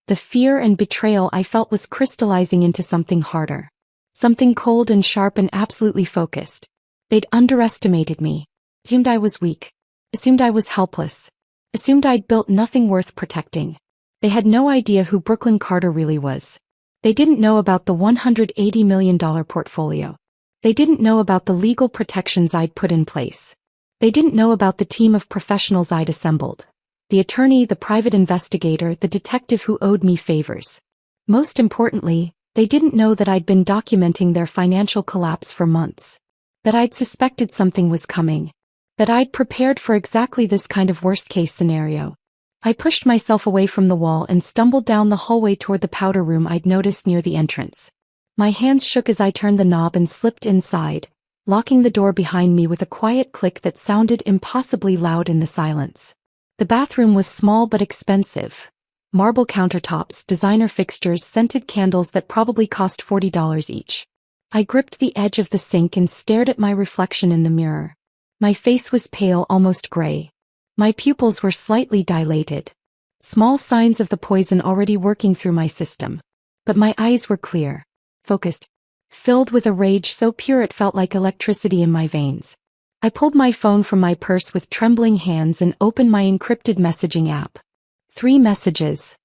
The fear and betrayal I felt was crystallizing into something harder. Something cold and sharp and absolutely focused. They'd underestimated me. Assumed I was weak. Assumed I was helpless. Assumed I'd built nothing worth protecting. They had no idea who Brooklyn Carter really was. They didn't know about the $180 million portfolio. They didn't know about the legal protections I'd put in place. They didn't know about the team of professionals I'd assembled. The attorney, the private investigator, the detective who owed me favors. Most importantly, they didn't know that I'd been documenting their financial collapse for months. That I'd suspected something was coming. That I'd prepared for exactly this kind of worst-case scenario. I pushed myself away from the wall and stumbled down the hallway toward the powder room I'd noticed near the entrance. My hands shook as I turned the knob and slipped inside, locking the door behind me with a quiet click that sounded impossibly loud in the silence. The bathroom was small but expensive. Marble countertops, designer fixtures, scented candles that probably cost $40 each. I gripped the edge of the sink and stared at my reflection in the mirror. My face was pale, almost gray. My pupils were slightly dilated. Small signs of the poison already working through my system. But my eyes were clear, focused, filled with a rage so pure it felt like electricity in my veins. I pulled my phone from my purse with trembling hands and opened my encrypted messaging app. 3 messages.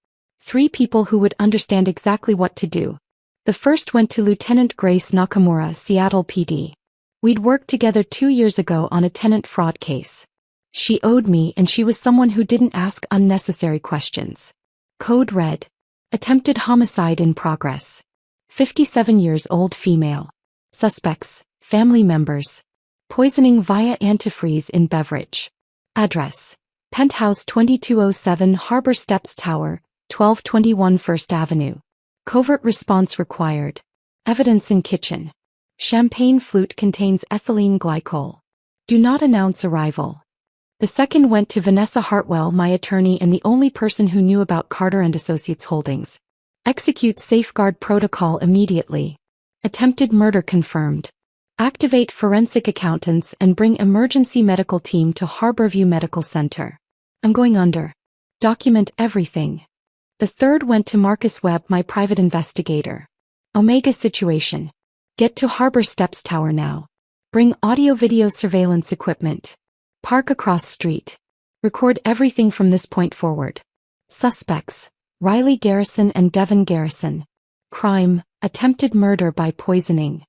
3 people who would understand exactly what to do. The first went to Lieutenant Grace Nakamura, Seattle PD. We'd worked together 2 years ago on a tenant fraud case. She owed me, and she was someone who didn't ask unnecessary questions. Code red. Attempted homicide in progress. 57 years old female. Suspects, family members. Poisoning via antifreeze in beverage. Address. Penthouse 2207 Harbor Steps Tower, 1221 First Avenue. Covert response required. Evidence in kitchen. Champagne flute contains ethylene glycol. Do not announce arrival. The second went to Vanessa Hartwell, my attorney and the only person who knew about Carter and Associates Holdings. Execute safeguard protocol immediately. Attempted murder confirmed. Activate forensic accountants and bring emergency medical team to Harborview Medical Center. I'm going under. Document everything. The third went to Marcus Webb, my private investigator. Omega situation. Get to Harbor Steps Tower now. Bring audio-video surveillance equipment. Park across street. Record everything from this point forward. Suspects: Riley Garrison and Devin Garrison. Crime: attempted murder by poisoning.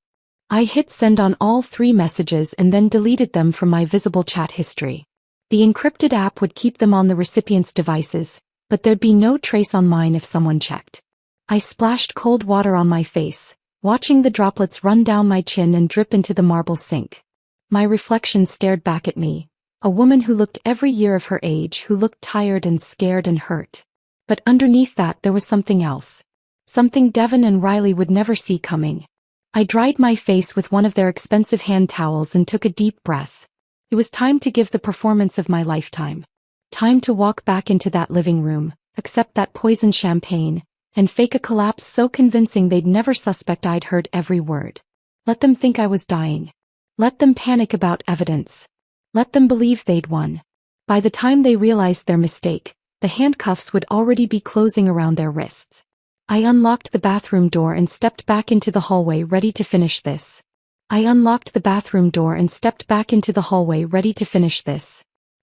I hit send on all 3 messages and then deleted them from my visible chat history. The encrypted app would keep them on the recipient's devices, but there'd be no trace on mine if someone checked. I splashed cold water on my face, watching the droplets run down my chin and drip into the marble sink. My reflection stared back at me. A woman who looked every year of her age, who looked tired and scared and hurt. But underneath that there was something else. Something Devin and Riley would never see coming. I dried my face with one of their expensive hand towels and took a deep breath. It was time to give the performance of my lifetime. Time to walk back into that living room, accept that poisoned champagne, and fake a collapse so convincing they'd never suspect I'd heard every word. Let them think I was dying. Let them panic about evidence. Let them believe they'd won. By the time they realized their mistake, the handcuffs would already be closing around their wrists. I unlocked the bathroom door and stepped back into the hallway ready to finish this.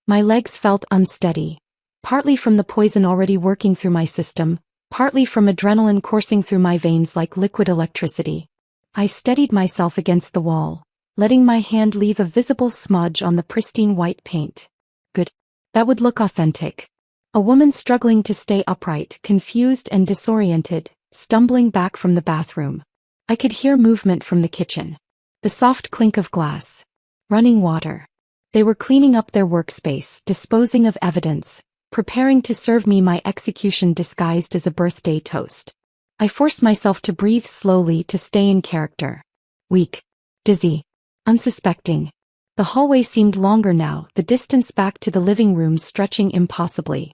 My legs felt unsteady. Partly from the poison already working through my system, partly from adrenaline coursing through my veins like liquid electricity. I steadied myself against the wall, letting my hand leave a visible smudge on the pristine white paint. Good. That would look authentic. A woman struggling to stay upright, confused and disoriented, stumbling back from the bathroom. I could hear movement from the kitchen. The soft clink of glass. Running water. They were cleaning up their workspace, disposing of evidence, preparing to serve me my execution disguised as a birthday toast. I forced myself to breathe slowly to stay in character. Weak. Dizzy. Unsuspecting. The hallway seemed longer now, the distance back to the living room stretching impossibly.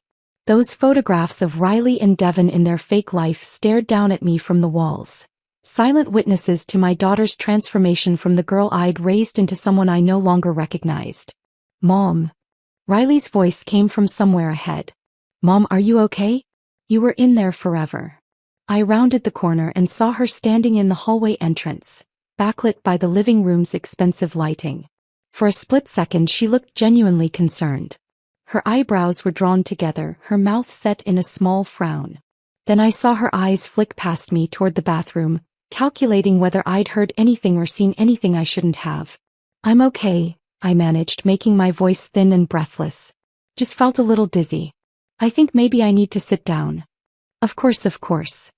Those photographs of Riley and Devin in their fake life stared down at me from the walls. Silent witnesses to my daughter's transformation from the girl I'd raised into someone I no longer recognized. Mom. Riley's voice came from somewhere ahead. Mom, are you okay? You were in there forever. I rounded the corner and saw her standing in the hallway entrance, backlit by the living room's expensive lighting. For a split second she looked genuinely concerned. Her eyebrows were drawn together, her mouth set in a small frown. Then I saw her eyes flick past me toward the bathroom, calculating whether I'd heard anything or seen anything I shouldn't have. I'm okay, I managed, making my voice thin and breathless. Just felt a little dizzy. I think maybe I need to sit down. Of course.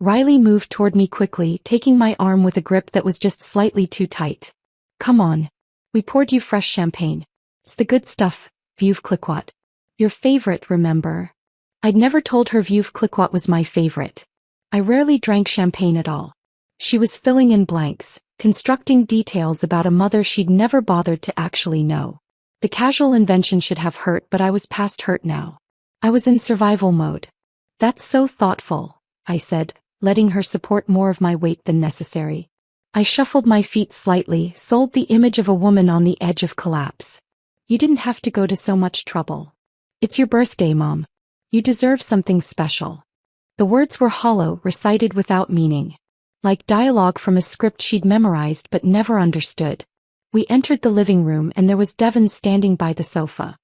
Riley moved toward me quickly, taking my arm with a grip that was just slightly too tight. Come on. We poured you fresh champagne. It's the good stuff, Veuve Clicquot. Your favorite, remember? I'd never told her Veuve Clicquot was my favorite. I rarely drank champagne at all. She was filling in blanks, constructing details about a mother she'd never bothered to actually know. The casual invention should have hurt, but I was past hurt now. I was in survival mode. That's so thoughtful, I said, letting her support more of my weight than necessary. I shuffled my feet slightly, sold the image of a woman on the edge of collapse. You didn't have to go to so much trouble. It's your birthday, Mom. You deserve something special. The words were hollow, recited without meaning. Like dialogue from a script she'd memorized but never understood. We entered the living room and there was Devin standing by the sofa.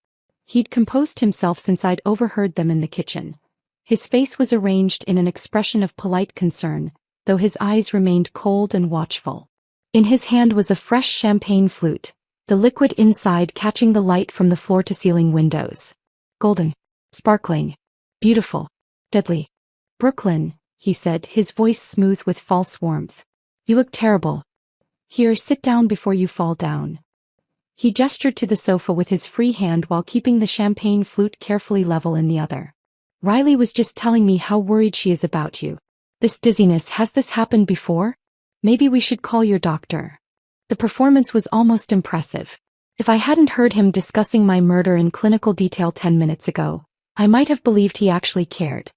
He'd composed himself since I'd overheard them in the kitchen. His face was arranged in an expression of polite concern, though his eyes remained cold and watchful. In his hand was a fresh champagne flute, the liquid inside catching the light from the floor-to-ceiling windows. Golden. Sparkling. Beautiful. Deadly. Brooklyn, he said, his voice smooth with false warmth. You look terrible. Here, sit down before you fall down. He gestured to the sofa with his free hand while keeping the champagne flute carefully level in the other. Riley was just telling me how worried she is about you. This dizziness, has this happened before? Maybe we should call your doctor. The performance was almost impressive. If I hadn't heard him discussing my murder in clinical detail 10 minutes ago, I might have believed he actually cared.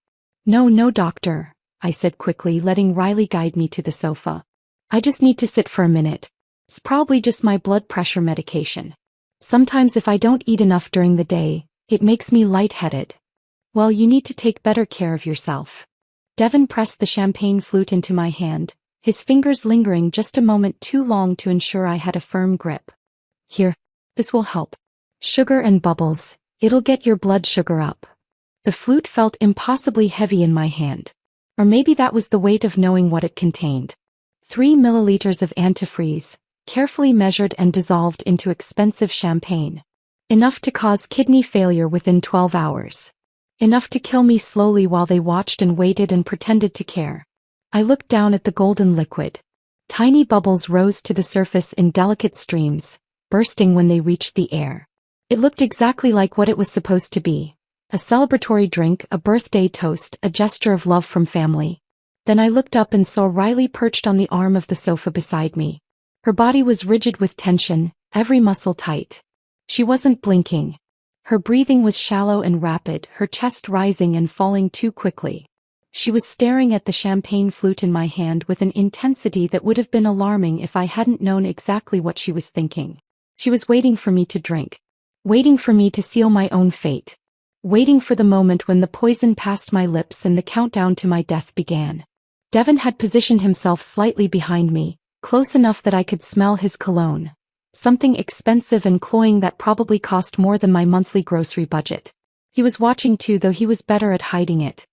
No, doctor, I said quickly, letting Riley guide me to the sofa. I just need to sit for a minute. It's probably just my blood pressure medication. Sometimes if I don't eat enough during the day, it makes me lightheaded. Well, you need to take better care of yourself. Devin pressed the champagne flute into my hand, his fingers lingering just a moment too long to ensure I had a firm grip. Here, this will help. Sugar and bubbles, it'll get your blood sugar up. The flute felt impossibly heavy in my hand. Or maybe that was the weight of knowing what it contained. 3 milliliters of antifreeze, carefully measured and dissolved into expensive champagne. Enough to cause kidney failure within 12 hours. Enough to kill me slowly while they watched and waited and pretended to care. I looked down at the golden liquid. Tiny bubbles rose to the surface in delicate streams, bursting when they reached the air. It looked exactly like what it was supposed to be. A celebratory drink, a birthday toast, a gesture of love from family. Then I looked up and saw Riley perched on the arm of the sofa beside me. Her body was rigid with tension, every muscle tight. She wasn't blinking. Her breathing was shallow and rapid, her chest rising and falling too quickly. She was staring at the champagne flute in my hand with an intensity that would have been alarming if I hadn't known exactly what she was thinking. She was waiting for me to drink. Waiting for me to seal my own fate. Waiting for the moment when the poison passed my lips and the countdown to my death began. Devin had positioned himself slightly behind me, close enough that I could smell his cologne. Something expensive and cloying that probably cost more than my monthly grocery budget. He was watching too, though he was better at hiding it.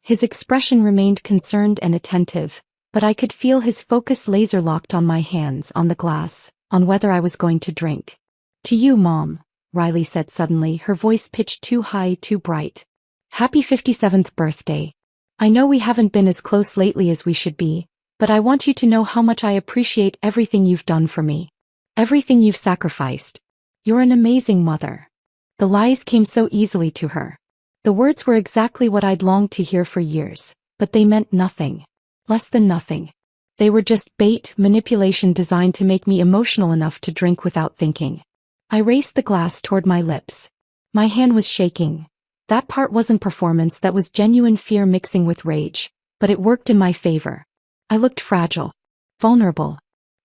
His expression remained concerned and attentive, but I could feel his focus laser-locked on my hands, on the glass, on whether I was going to drink. To you, Mom, Riley said suddenly, her voice pitched too high, too bright. Happy 57th birthday. I know we haven't been as close lately as we should be, but I want you to know how much I appreciate everything you've done for me. Everything you've sacrificed. You're an amazing mother. The lies came so easily to her. The words were exactly what I'd longed to hear for years, but they meant nothing. Less than nothing. They were just bait, manipulation designed to make me emotional enough to drink without thinking. I raised the glass toward my lips. My hand was shaking. That part wasn't performance, that was genuine fear mixing with rage, but it worked in my favor. I looked fragile. Vulnerable.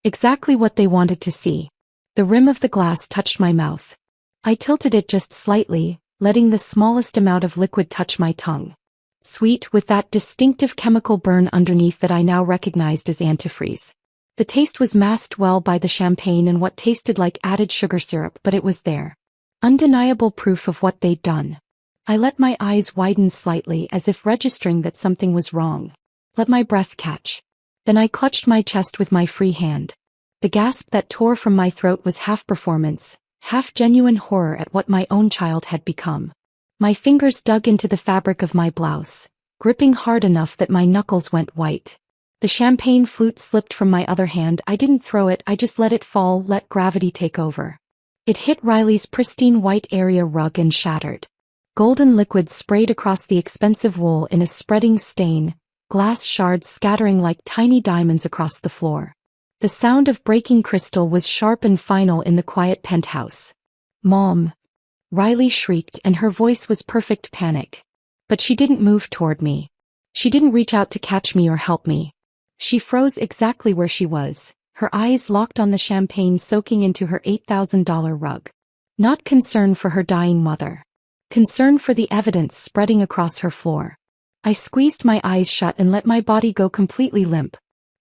Exactly what they wanted to see. The rim of the glass touched my mouth. I tilted it just slightly, letting the smallest amount of liquid touch my tongue. Sweet, with that distinctive chemical burn underneath that I now recognized as antifreeze. The taste was masked well by the champagne and what tasted like added sugar syrup, but it was there. Undeniable proof of what they'd done. I let my eyes widen slightly as if registering that something was wrong. Let my breath catch. Then I clutched my chest with my free hand. The gasp that tore from my throat was half performance, half genuine horror at what my own child had become. My fingers dug into the fabric of my blouse, gripping hard enough that my knuckles went white. The champagne flute slipped from my other hand. I didn't throw it, I just let it fall, let gravity take over. It hit Riley's pristine white area rug and shattered. Golden liquid sprayed across the expensive wool in a spreading stain, glass shards scattering like tiny diamonds across the floor. The sound of breaking crystal was sharp and final in the quiet penthouse. Mom! Riley shrieked, and her voice was perfect panic. But she didn't move toward me. She didn't reach out to catch me or help me. She froze exactly where she was, her eyes locked on the champagne soaking into her $8,000 rug. Not concern for her dying mother. Concern for the evidence spreading across her floor. I squeezed my eyes shut and let my body go completely limp.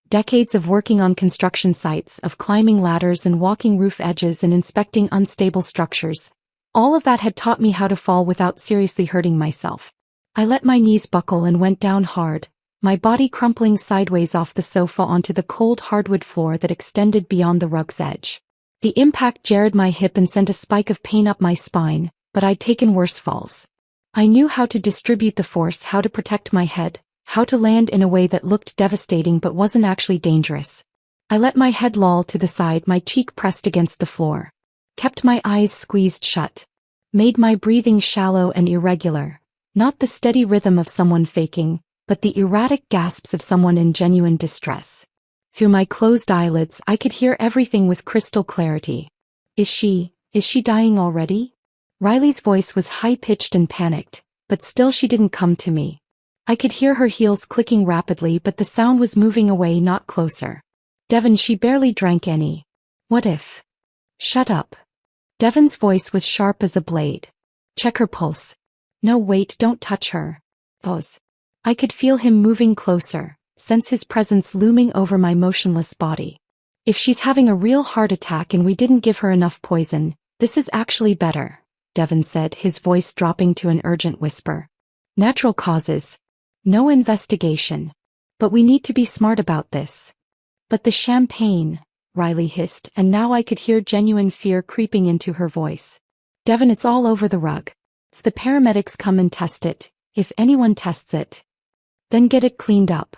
Decades of working on construction sites, of climbing ladders and walking roof edges and inspecting unstable structures. All of that had taught me how to fall without seriously hurting myself. I let my knees buckle and went down hard, my body crumpling sideways off the sofa onto the cold hardwood floor that extended beyond the rug's edge. The impact jarred my hip and sent a spike of pain up my spine, but I'd taken worse falls. I knew how to distribute the force, how to protect my head, how to land in a way that looked devastating but wasn't actually dangerous. I let my head loll to the side, my cheek pressed against the floor. kept my eyes squeezed shut, made my breathing shallow and irregular, not the steady rhythm of someone faking, but the erratic gasps of someone in genuine distress. Through my closed eyelids I could hear everything with crystal clarity. Is she dying already? Riley's voice was high-pitched and panicked, but still she didn't come to me. I could hear her heels clicking rapidly, but the sound was moving away, not closer. Devon, she barely drank any. What if? Shut up. Devon's voice was sharp as a blade. Check her pulse. No, wait, don't touch her. Pause. I could feel him moving closer, sense his presence looming over my motionless body. If she's having a real heart attack and we didn't give her enough poison, this is actually better, Devon said, his voice dropping to an urgent whisper. Natural causes. No investigation. But we need to be smart about this. But the champagne, Riley hissed, and now I could hear genuine fear creeping into her voice. Devon, it's all over the rug. If the paramedics come and test it, if anyone tests it, then get it cleaned up.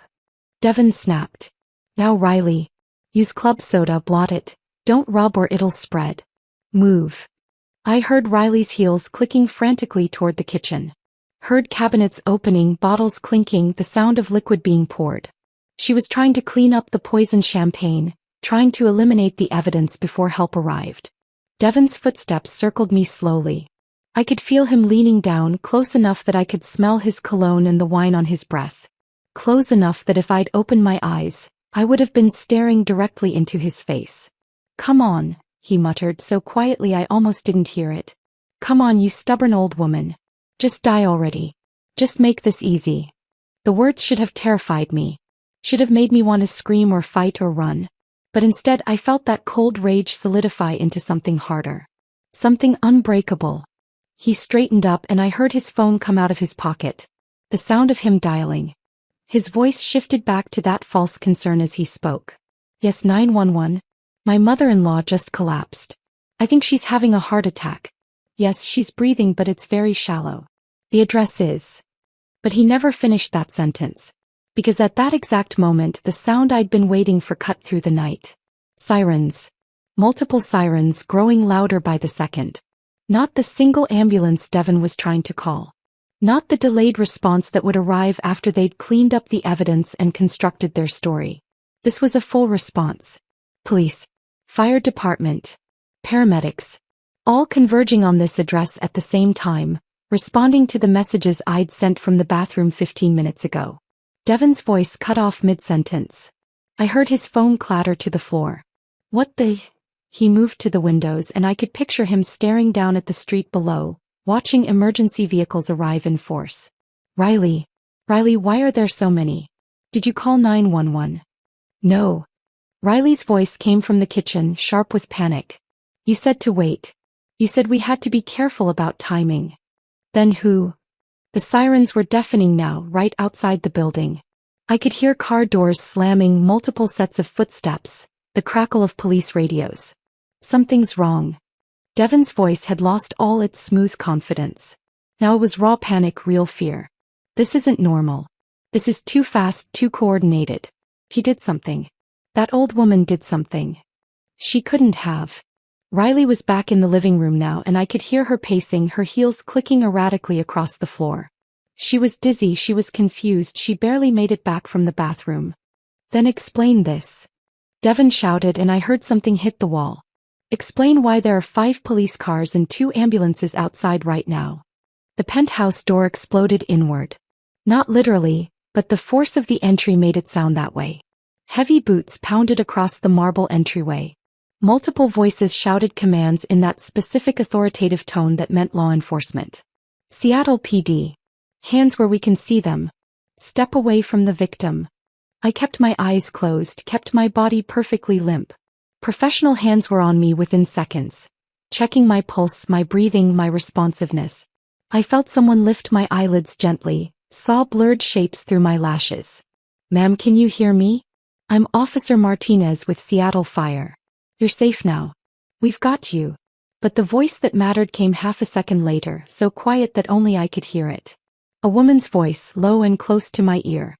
Devon snapped. Now Riley. Use club soda, blot it. Don't rub or it'll spread. Move. I heard Riley's heels clicking frantically toward the kitchen. Heard cabinets opening, bottles clinking, the sound of liquid being poured. She was trying to clean up the poisoned champagne, trying to eliminate the evidence before help arrived. Devon's footsteps circled me slowly. I could feel him leaning down, close enough that I could smell his cologne and the wine on his breath. Close enough that if I'd opened my eyes, I would have been staring directly into his face. Come on, he muttered so quietly I almost didn't hear it. Come on, you stubborn old woman. Just die already. Just make this easy. The words should have terrified me. Should have made me want to scream or fight or run. But instead I felt that cold rage solidify into something harder. Something unbreakable. He straightened up and I heard his phone come out of his pocket. The sound of him dialing. His voice shifted back to that false concern as he spoke. Yes, 911. My mother-in-law just collapsed. I think she's having a heart attack. Yes, she's breathing but it's very shallow. The address is. But he never finished that sentence. Because at that exact moment the sound I'd been waiting for cut through the night. Sirens. Multiple sirens growing louder by the second. Not the single ambulance Devon was trying to call. Not the delayed response that would arrive after they'd cleaned up the evidence and constructed their story. This was a full response. Police. Fire department. Paramedics. All converging on this address at the same time, responding to the messages I'd sent from the bathroom 15 minutes ago. Devon's voice cut off mid-sentence. I heard his phone clatter to the floor. What the? He moved to the windows and I could picture him staring down at the street below, watching emergency vehicles arrive in force. Riley, why are there so many? Did you call 911? No. Riley's voice came from the kitchen, sharp with panic. You said to wait. You said we had to be careful about timing. Then who? The sirens were deafening now, right outside the building. I could hear car doors slamming, multiple sets of footsteps, the crackle of police radios. Something's wrong. Devon's voice had lost all its smooth confidence. Now it was raw panic, real fear. This isn't normal. This is too fast, too coordinated. He did something. That old woman did something. She couldn't have. Riley was back in the living room now and I could hear her pacing, her heels clicking erratically across the floor. She was dizzy, she was confused, she barely made it back from the bathroom. Then explain this. Devon shouted and I heard something hit the wall. Explain why there are 5 police cars and 2 ambulances outside right now. The penthouse door exploded inward. Not literally, but the force of the entry made it sound that way. Heavy boots pounded across the marble entryway. Multiple voices shouted commands in that specific authoritative tone that meant law enforcement. Seattle PD. Hands where we can see them. Step away from the victim. I kept my eyes closed, kept my body perfectly limp. Professional hands were on me within seconds. Checking my pulse, my breathing, my responsiveness. I felt someone lift my eyelids gently, saw blurred shapes through my lashes. Ma'am, can you hear me? I'm Officer Martinez with Seattle Fire. You're safe now. We've got you. But the voice that mattered came half a second later, so quiet that only I could hear it. A woman's voice, low and close to my ear.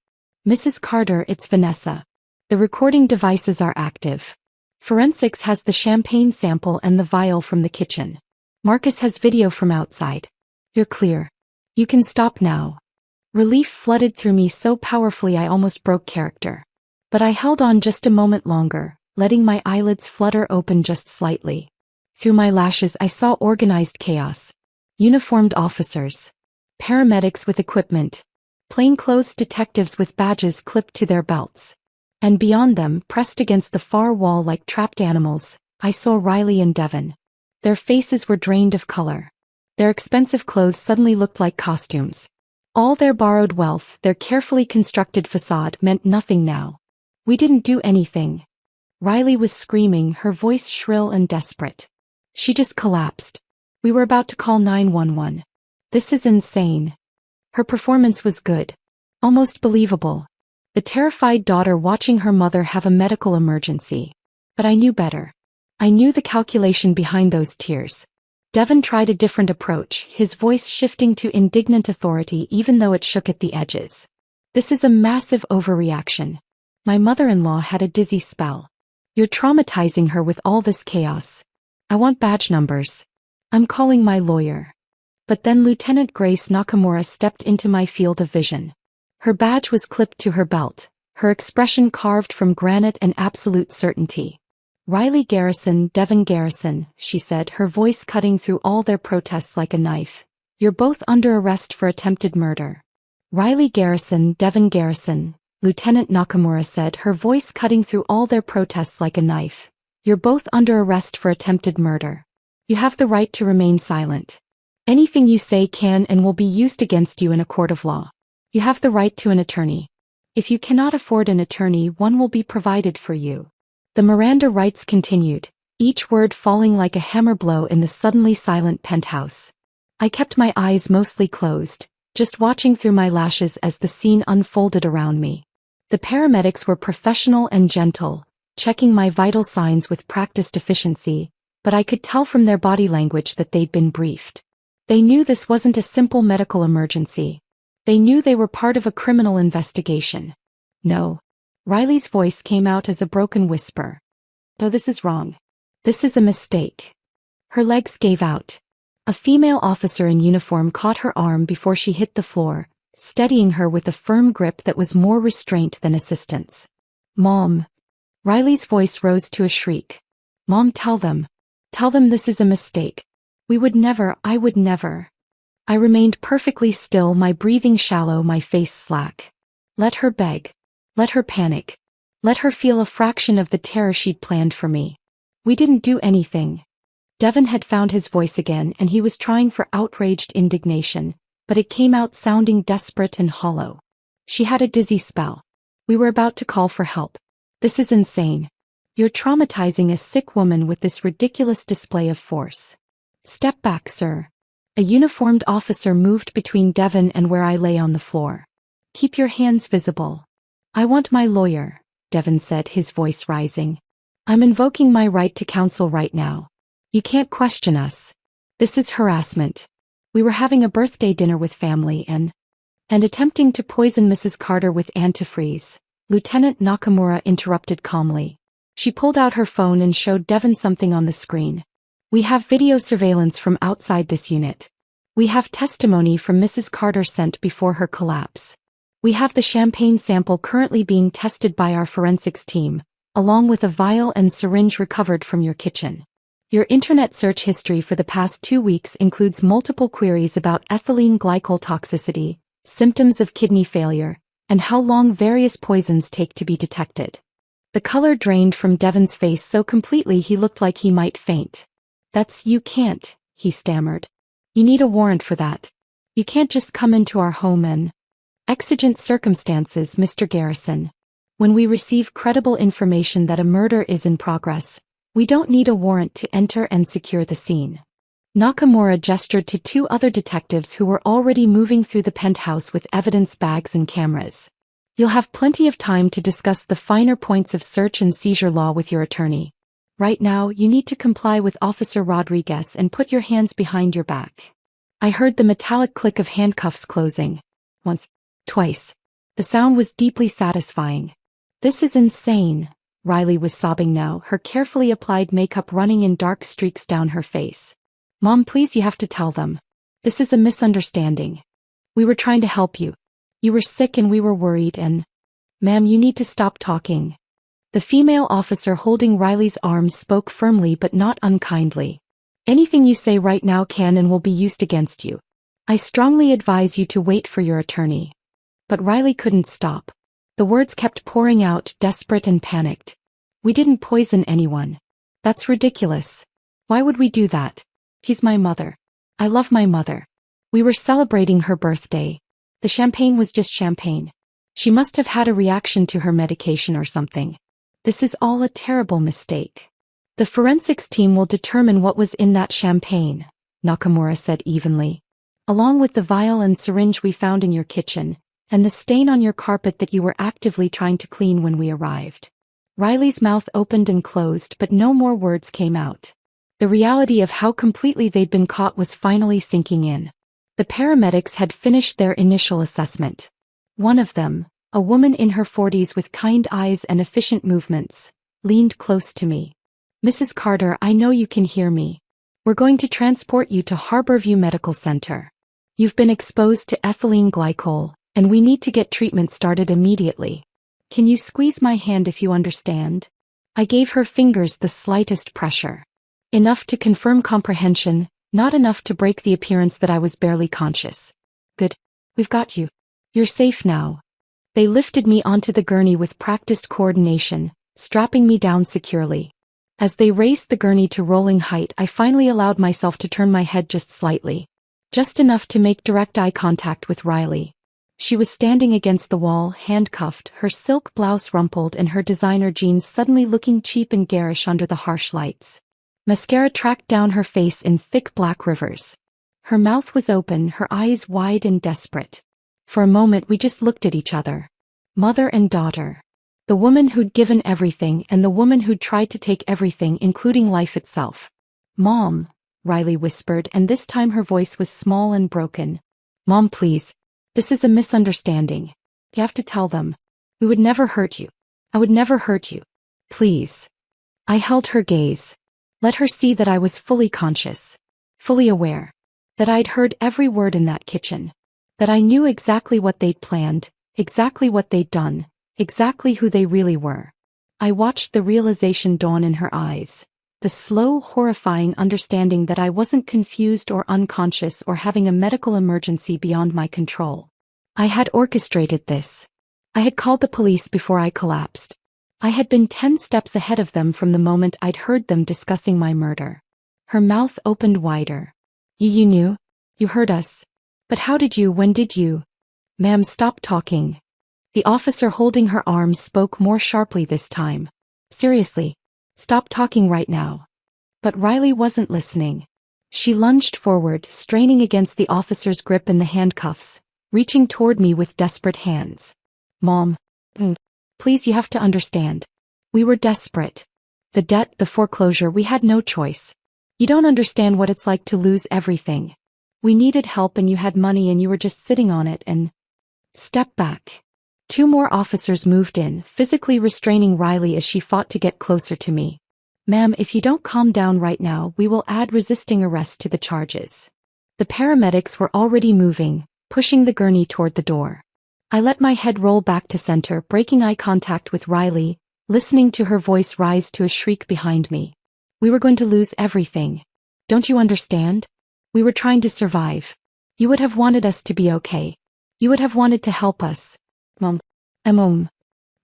Mrs. Carter, it's Vanessa. The recording devices are active. Forensics has the champagne sample and the vial from the kitchen. Marcus has video from outside. You're clear. You can stop now. Relief flooded through me so powerfully I almost broke character. But I held on just a moment longer, letting my eyelids flutter open just slightly. Through my lashes I saw organized chaos. Uniformed officers. Paramedics with equipment. Plainclothes detectives with badges clipped to their belts. And beyond them, pressed against the far wall like trapped animals, I saw Riley and Devon. Their faces were drained of color. Their expensive clothes suddenly looked like costumes. All their borrowed wealth, their carefully constructed facade meant nothing now. We didn't do anything. Riley was screaming, her voice shrill and desperate. She just collapsed. We were about to call 911. This is insane. Her performance was good. Almost believable. The terrified daughter watching her mother have a medical emergency. But I knew better. I knew the calculation behind those tears. Devon tried a different approach, his voice shifting to indignant authority even though it shook at the edges. This is a massive overreaction. My mother-in-law had a dizzy spell. You're traumatizing her with all this chaos. I want badge numbers. I'm calling my lawyer. But then Lieutenant Grace Nakamura stepped into my field of vision. Her badge was clipped to her belt, her expression carved from granite and absolute certainty. Riley Garrison, Devon Garrison, she said, her voice cutting through all their protests like a knife. You're both under arrest for attempted murder. Riley Garrison, Devon Garrison, Lieutenant Nakamura said, her voice cutting through all their protests like a knife. You're both under arrest for attempted murder. You have the right to remain silent. Anything you say can and will be used against you in a court of law. You have the right to an attorney. If you cannot afford an attorney, one will be provided for you. The Miranda rights continued, each word falling like a hammer blow in the suddenly silent penthouse. I kept my eyes mostly closed, just watching through my lashes as the scene unfolded around me. The paramedics were professional and gentle, checking my vital signs with practiced efficiency, but I could tell from their body language that they'd been briefed. They knew this wasn't a simple medical emergency. They knew they were part of a criminal investigation. No. Riley's voice came out as a broken whisper. No, this is wrong. This is a mistake. Her legs gave out. A female officer in uniform caught her arm before she hit the floor, steadying her with a firm grip that was more restraint than assistance. Mom. Riley's voice rose to a shriek. Mom, tell them. Tell them this is a mistake. We would never, I would never. I remained perfectly still, my breathing shallow, my face slack. Let her beg. Let her panic. Let her feel a fraction of the terror she'd planned for me. We didn't do anything. Devon had found his voice again and he was trying for outraged indignation, but it came out sounding desperate and hollow. She had a dizzy spell. We were about to call for help. This is insane. You're traumatizing a sick woman with this ridiculous display of force. Step back, sir. A uniformed officer moved between Devon and where I lay on the floor. Keep your hands visible. I want my lawyer, Devon said, his voice rising. I'm invoking my right to counsel right now. You can't question us. This is harassment. We were having a birthday dinner with family and attempting to poison Mrs. Carter with antifreeze. Lieutenant Nakamura interrupted calmly. She pulled out her phone and showed Devon something on the screen. We have video surveillance from outside this unit. We have testimony from Mrs. Carter sent before her collapse. We have the champagne sample currently being tested by our forensics team, along with a vial and syringe recovered from your kitchen. Your internet search history for the past 2 weeks includes multiple queries about ethylene glycol toxicity, symptoms of kidney failure, and how long various poisons take to be detected. The color drained from Devon's face so completely he looked like he might faint. You can't, he stammered. You need a warrant for that. You can't just come into our home and... Exigent circumstances, Mr. Garrison. When we receive credible information that a murder is in progress, we don't need a warrant to enter and secure the scene. Nakamura gestured to 2 other detectives who were already moving through the penthouse with evidence bags and cameras. You'll have plenty of time to discuss the finer points of search and seizure law with your attorney. Right now, you need to comply with Officer Rodriguez and put your hands behind your back. I heard the metallic click of handcuffs closing. Once, twice. The sound was deeply satisfying. This is insane, Riley was sobbing now, her carefully applied makeup running in dark streaks down her face. Mom, please, you have to tell them. This is a misunderstanding. We were trying to help you. You were sick and we were worried and… Ma'am, you need to stop talking. The female officer holding Riley's arms spoke firmly but not unkindly. Anything you say right now can and will be used against you. I strongly advise you to wait for your attorney. But Riley couldn't stop. The words kept pouring out, desperate and panicked. We didn't poison anyone. That's ridiculous. Why would we do that? He's my mother. I love my mother. We were celebrating her birthday. The champagne was just champagne. She must have had a reaction to her medication or something. This is all a terrible mistake. The forensics team will determine what was in that champagne, Nakamura said evenly. Along with the vial and syringe we found in your kitchen, and the stain on your carpet that you were actively trying to clean when we arrived. Riley's mouth opened and closed, but no more words came out. The reality of how completely they'd been caught was finally sinking in. The paramedics had finished their initial assessment. One of them, a woman in her 40s with kind eyes and efficient movements, leaned close to me. Mrs. Carter, I know you can hear me. We're going to transport you to Harborview Medical Center. You've been exposed to ethylene glycol, and we need to get treatment started immediately. Can you squeeze my hand if you understand? I gave her fingers the slightest pressure. Enough to confirm comprehension, not enough to break the appearance that I was barely conscious. Good. We've got you. You're safe now. They lifted me onto the gurney with practiced coordination, strapping me down securely. As they raised the gurney to rolling height, I finally allowed myself to turn my head just slightly. Just enough to make direct eye contact with Riley. She was standing against the wall, handcuffed, her silk blouse rumpled and her designer jeans suddenly looking cheap and garish under the harsh lights. Mascara tracked down her face in thick black rivers. Her mouth was open, her eyes wide and desperate. For a moment we just looked at each other. Mother and daughter. The woman who'd given everything and the woman who'd tried to take everything, including life itself. Mom, Riley whispered, and this time her voice was small and broken. Mom, please. This is a misunderstanding. You have to tell them. We would never hurt you. I would never hurt you. Please. I held her gaze. Let her see that I was fully conscious. Fully aware. That I'd heard every word in that kitchen. That I knew exactly what they'd planned, exactly what they'd done, exactly who they really were. I watched the realization dawn in her eyes. The slow, horrifying understanding that I wasn't confused or unconscious or having a medical emergency beyond my control. I had orchestrated this. I had called the police before I collapsed. I had been 10 steps ahead of them from the moment I'd heard them discussing my murder. Her mouth opened wider. You knew? You heard us? But how did you, when did you? Ma'am, stop talking. The officer holding her arms spoke more sharply this time. Seriously. Stop talking right now. But Riley wasn't listening. She lunged forward, straining against the officer's grip in the handcuffs, reaching toward me with desperate hands. Mom. Please, you have to understand. We were desperate. The debt, the foreclosure, we had no choice. You don't understand what it's like to lose everything. We needed help and you had money and you were just sitting on it and… Step back. 2 more officers moved in, physically restraining Riley as she fought to get closer to me. Ma'am, if you don't calm down right now, we will add resisting arrest to the charges. The paramedics were already moving, pushing the gurney toward the door. I let my head roll back to center, breaking eye contact with Riley, listening to her voice rise to a shriek behind me. We were going to lose everything. Don't you understand? We were trying to survive. You would have wanted us to be okay. You would have wanted to help us. Mom.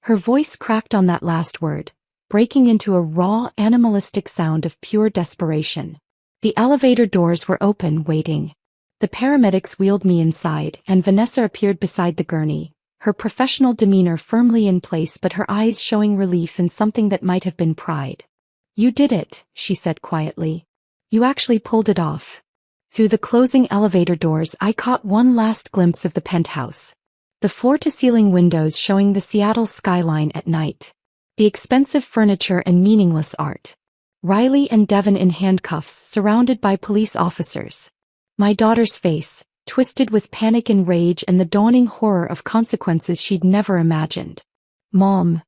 Her voice cracked on that last word, breaking into a raw, animalistic sound of pure desperation. The elevator doors were open, waiting. The paramedics wheeled me inside, and Vanessa appeared beside the gurney, her professional demeanor firmly in place but her eyes showing relief and something that might have been pride. You did it, she said quietly. You actually pulled it off. Through the closing elevator doors I caught one last glimpse of the penthouse. The floor-to-ceiling windows showing the Seattle skyline at night. The expensive furniture and meaningless art. Riley and Devon in handcuffs, surrounded by police officers. My daughter's face, twisted with panic and rage and the dawning horror of consequences she'd never imagined. Mom.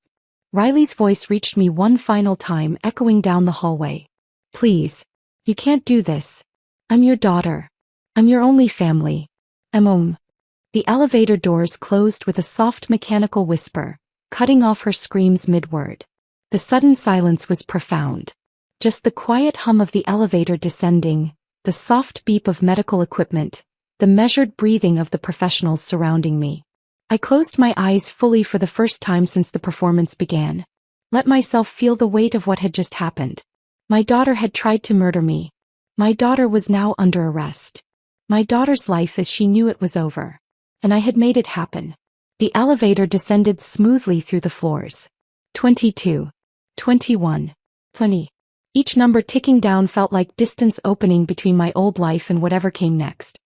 Riley's voice reached me one final time, echoing down the hallway. Please. You can't do this. I'm your daughter. I'm your only family. The elevator doors closed with a soft mechanical whisper, cutting off her screams mid-word. The sudden silence was profound. Just the quiet hum of the elevator descending, the soft beep of medical equipment, the measured breathing of the professionals surrounding me. I closed my eyes fully for the first time since the performance began. Let myself feel the weight of what had just happened. My daughter had tried to murder me. My daughter was now under arrest. My daughter's life as she knew it was over. And I had made it happen. The elevator descended smoothly through the floors. 22. 21. 20. Each number ticking down felt like distance opening between my old life and whatever came next.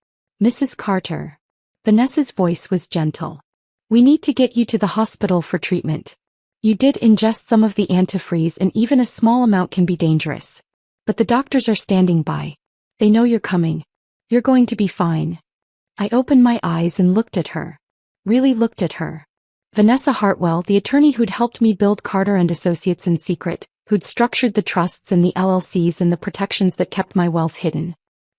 Mrs. Carter. Vanessa's voice was gentle. We need to get you to the hospital for treatment. You did ingest some of the antifreeze and even a small amount can be dangerous. But the doctors are standing by. They know you're coming. You're going to be fine. I opened my eyes and looked at her. Really looked at her. Vanessa Hartwell, the attorney who'd helped me build Carter and Associates in secret, who'd structured the trusts and the LLCs and the protections that kept my wealth hidden.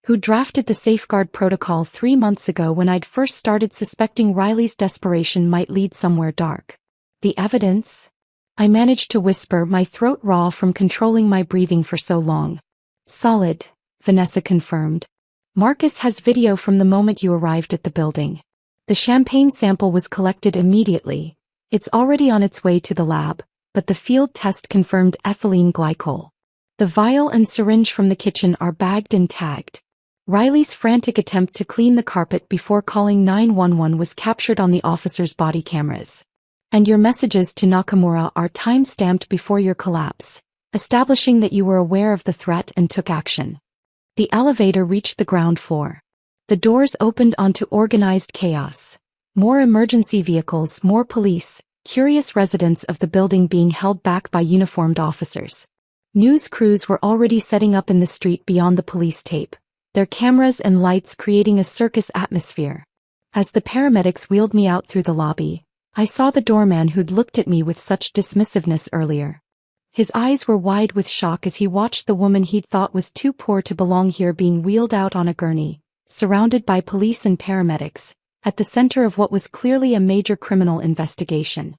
Who drafted the safeguard protocol 3 months ago when I'd first started suspecting Riley's desperation might lead somewhere dark. The evidence? I managed to whisper, my throat raw from controlling my breathing for so long. Solid, Vanessa confirmed. Marcus has video from the moment you arrived at the building. The champagne sample was collected immediately. It's already on its way to the lab, but the field test confirmed ethylene glycol. The vial and syringe from the kitchen are bagged and tagged. Riley's frantic attempt to clean the carpet before calling 911 was captured on the officer's body cameras. And your messages to Nakamura are time-stamped before your collapse, establishing that you were aware of the threat and took action. The elevator reached the ground floor. The doors opened onto organized chaos. More emergency vehicles, more police, curious residents of the building being held back by uniformed officers. News crews were already setting up in the street beyond the police tape, their cameras and lights creating a circus atmosphere. As the paramedics wheeled me out through the lobby, I saw the doorman who'd looked at me with such dismissiveness earlier. His eyes were wide with shock as he watched the woman he'd thought was too poor to belong here being wheeled out on a gurney, surrounded by police and paramedics, at the center of what was clearly a major criminal investigation.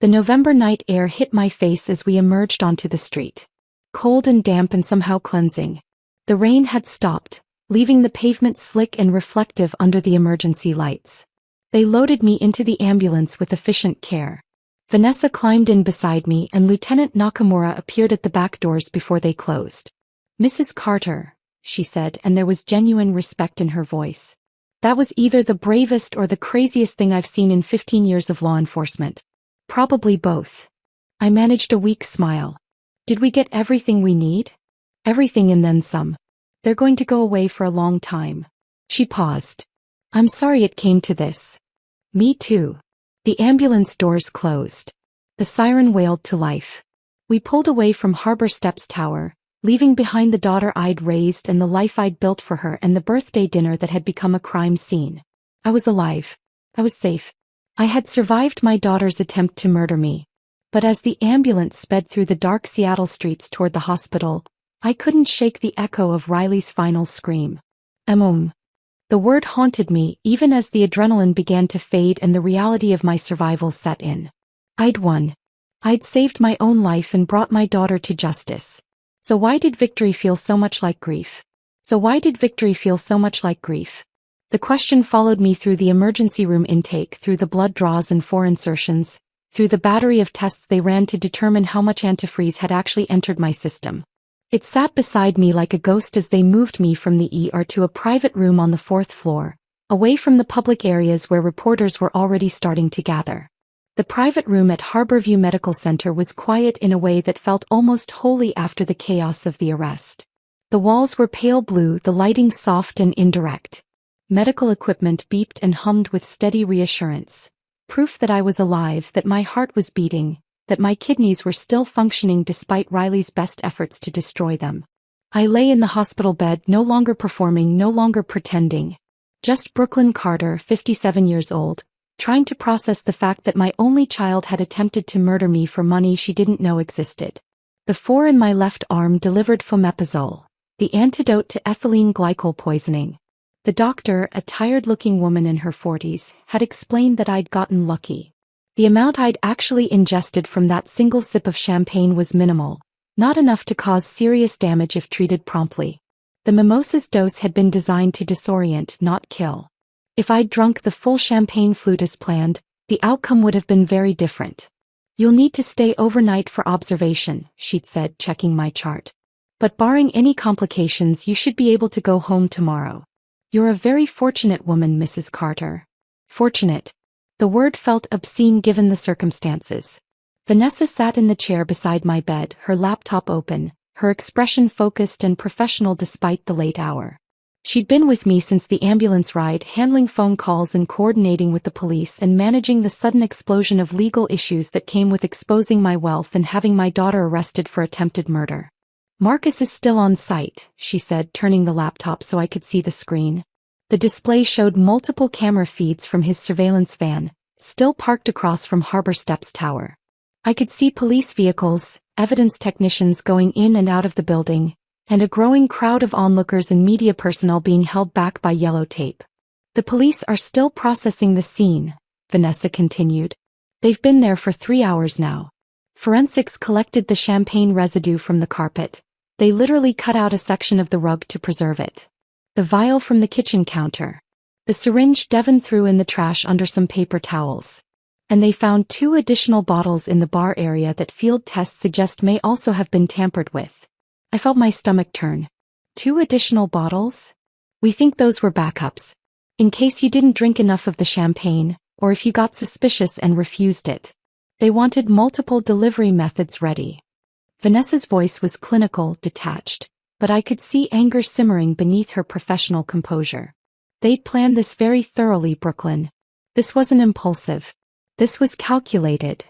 The November night air hit my face as we emerged onto the street. Cold and damp and somehow cleansing. The rain had stopped, leaving the pavement slick and reflective under the emergency lights. They loaded me into the ambulance with efficient care. Vanessa climbed in beside me and Lieutenant Nakamura appeared at the back doors before they closed. Mrs. Carter, she said, and there was genuine respect in her voice. That was either the bravest or the craziest thing I've seen in 15 years of law enforcement. Probably both. I managed a weak smile. Did we get everything we need? Everything and then some. They're going to go away for a long time. She paused. I'm sorry it came to this. Me too. The ambulance doors closed. The siren wailed to life. We pulled away from Harbor Steps Tower, leaving behind the daughter I'd raised and the life I'd built for her and the birthday dinner that had become a crime scene. I was alive. I was safe. I had survived my daughter's attempt to murder me. But as the ambulance sped through the dark Seattle streets toward the hospital, I couldn't shake the echo of Riley's final scream. The word haunted me even as the adrenaline began to fade and the reality of my survival set in. I'd won. I'd saved my own life and brought my daughter to justice. So why did victory feel so much like grief? The question followed me through the emergency room intake, through the blood draws and 4 insertions, through the battery of tests they ran to determine how much antifreeze had actually entered my system. It sat beside me like a ghost as they moved me from the ER to a private room on the 4th floor, away from the public areas where reporters were already starting to gather. The private room at Harborview Medical Center was quiet in a way that felt almost holy after the chaos of the arrest. The walls were pale blue, the lighting soft and indirect. Medical equipment beeped and hummed with steady reassurance. Proof that I was alive, that my heart was beating, that my kidneys were still functioning despite Riley's best efforts to destroy them. I lay in the hospital bed, no longer performing, no longer pretending. Just Brooklyn Carter, 57 years old, trying to process the fact that my only child had attempted to murder me for money she didn't know existed. The 4 in my left arm delivered fomepizole, the antidote to ethylene glycol poisoning. The doctor, a tired-looking woman in her 40s, had explained that I'd gotten lucky. The amount I'd actually ingested from that single sip of champagne was minimal, not enough to cause serious damage if treated promptly. The mimosa's dose had been designed to disorient, not kill. If I'd drunk the full champagne flute as planned, the outcome would have been very different. "You'll need to stay overnight for observation," she'd said, checking my chart. "But barring any complications, you should be able to go home tomorrow. You're a very fortunate woman, Mrs. Carter." Fortunate. The word felt obscene given the circumstances. Vanessa sat in the chair beside my bed, her laptop open, her expression focused and professional despite the late hour. She'd been with me since the ambulance ride, handling phone calls and coordinating with the police and managing the sudden explosion of legal issues that came with exposing my wealth and having my daughter arrested for attempted murder. "Marcus is still on site," she said, turning the laptop so I could see the screen. The display showed multiple camera feeds from his surveillance van, still parked across from Harbor Steps Tower. I could see police vehicles, evidence technicians going in and out of the building, and a growing crowd of onlookers and media personnel being held back by yellow tape. "The police are still processing the scene," Vanessa continued. "They've been there for 3 hours now. Forensics collected the champagne residue from the carpet. They literally cut out a section of the rug to preserve it. The vial from the kitchen counter. The syringe Devon threw in the trash under some paper towels. And they found 2 additional bottles in the bar area that field tests suggest may also have been tampered with." I felt my stomach turn. 2 additional bottles? "We think those were backups. In case you didn't drink enough of the champagne, or if you got suspicious and refused it. They wanted multiple delivery methods ready." Vanessa's voice was clinical, detached, but I could see anger simmering beneath her professional composure. "They'd planned this very thoroughly, Brooklyn. This wasn't impulsive. This was calculated."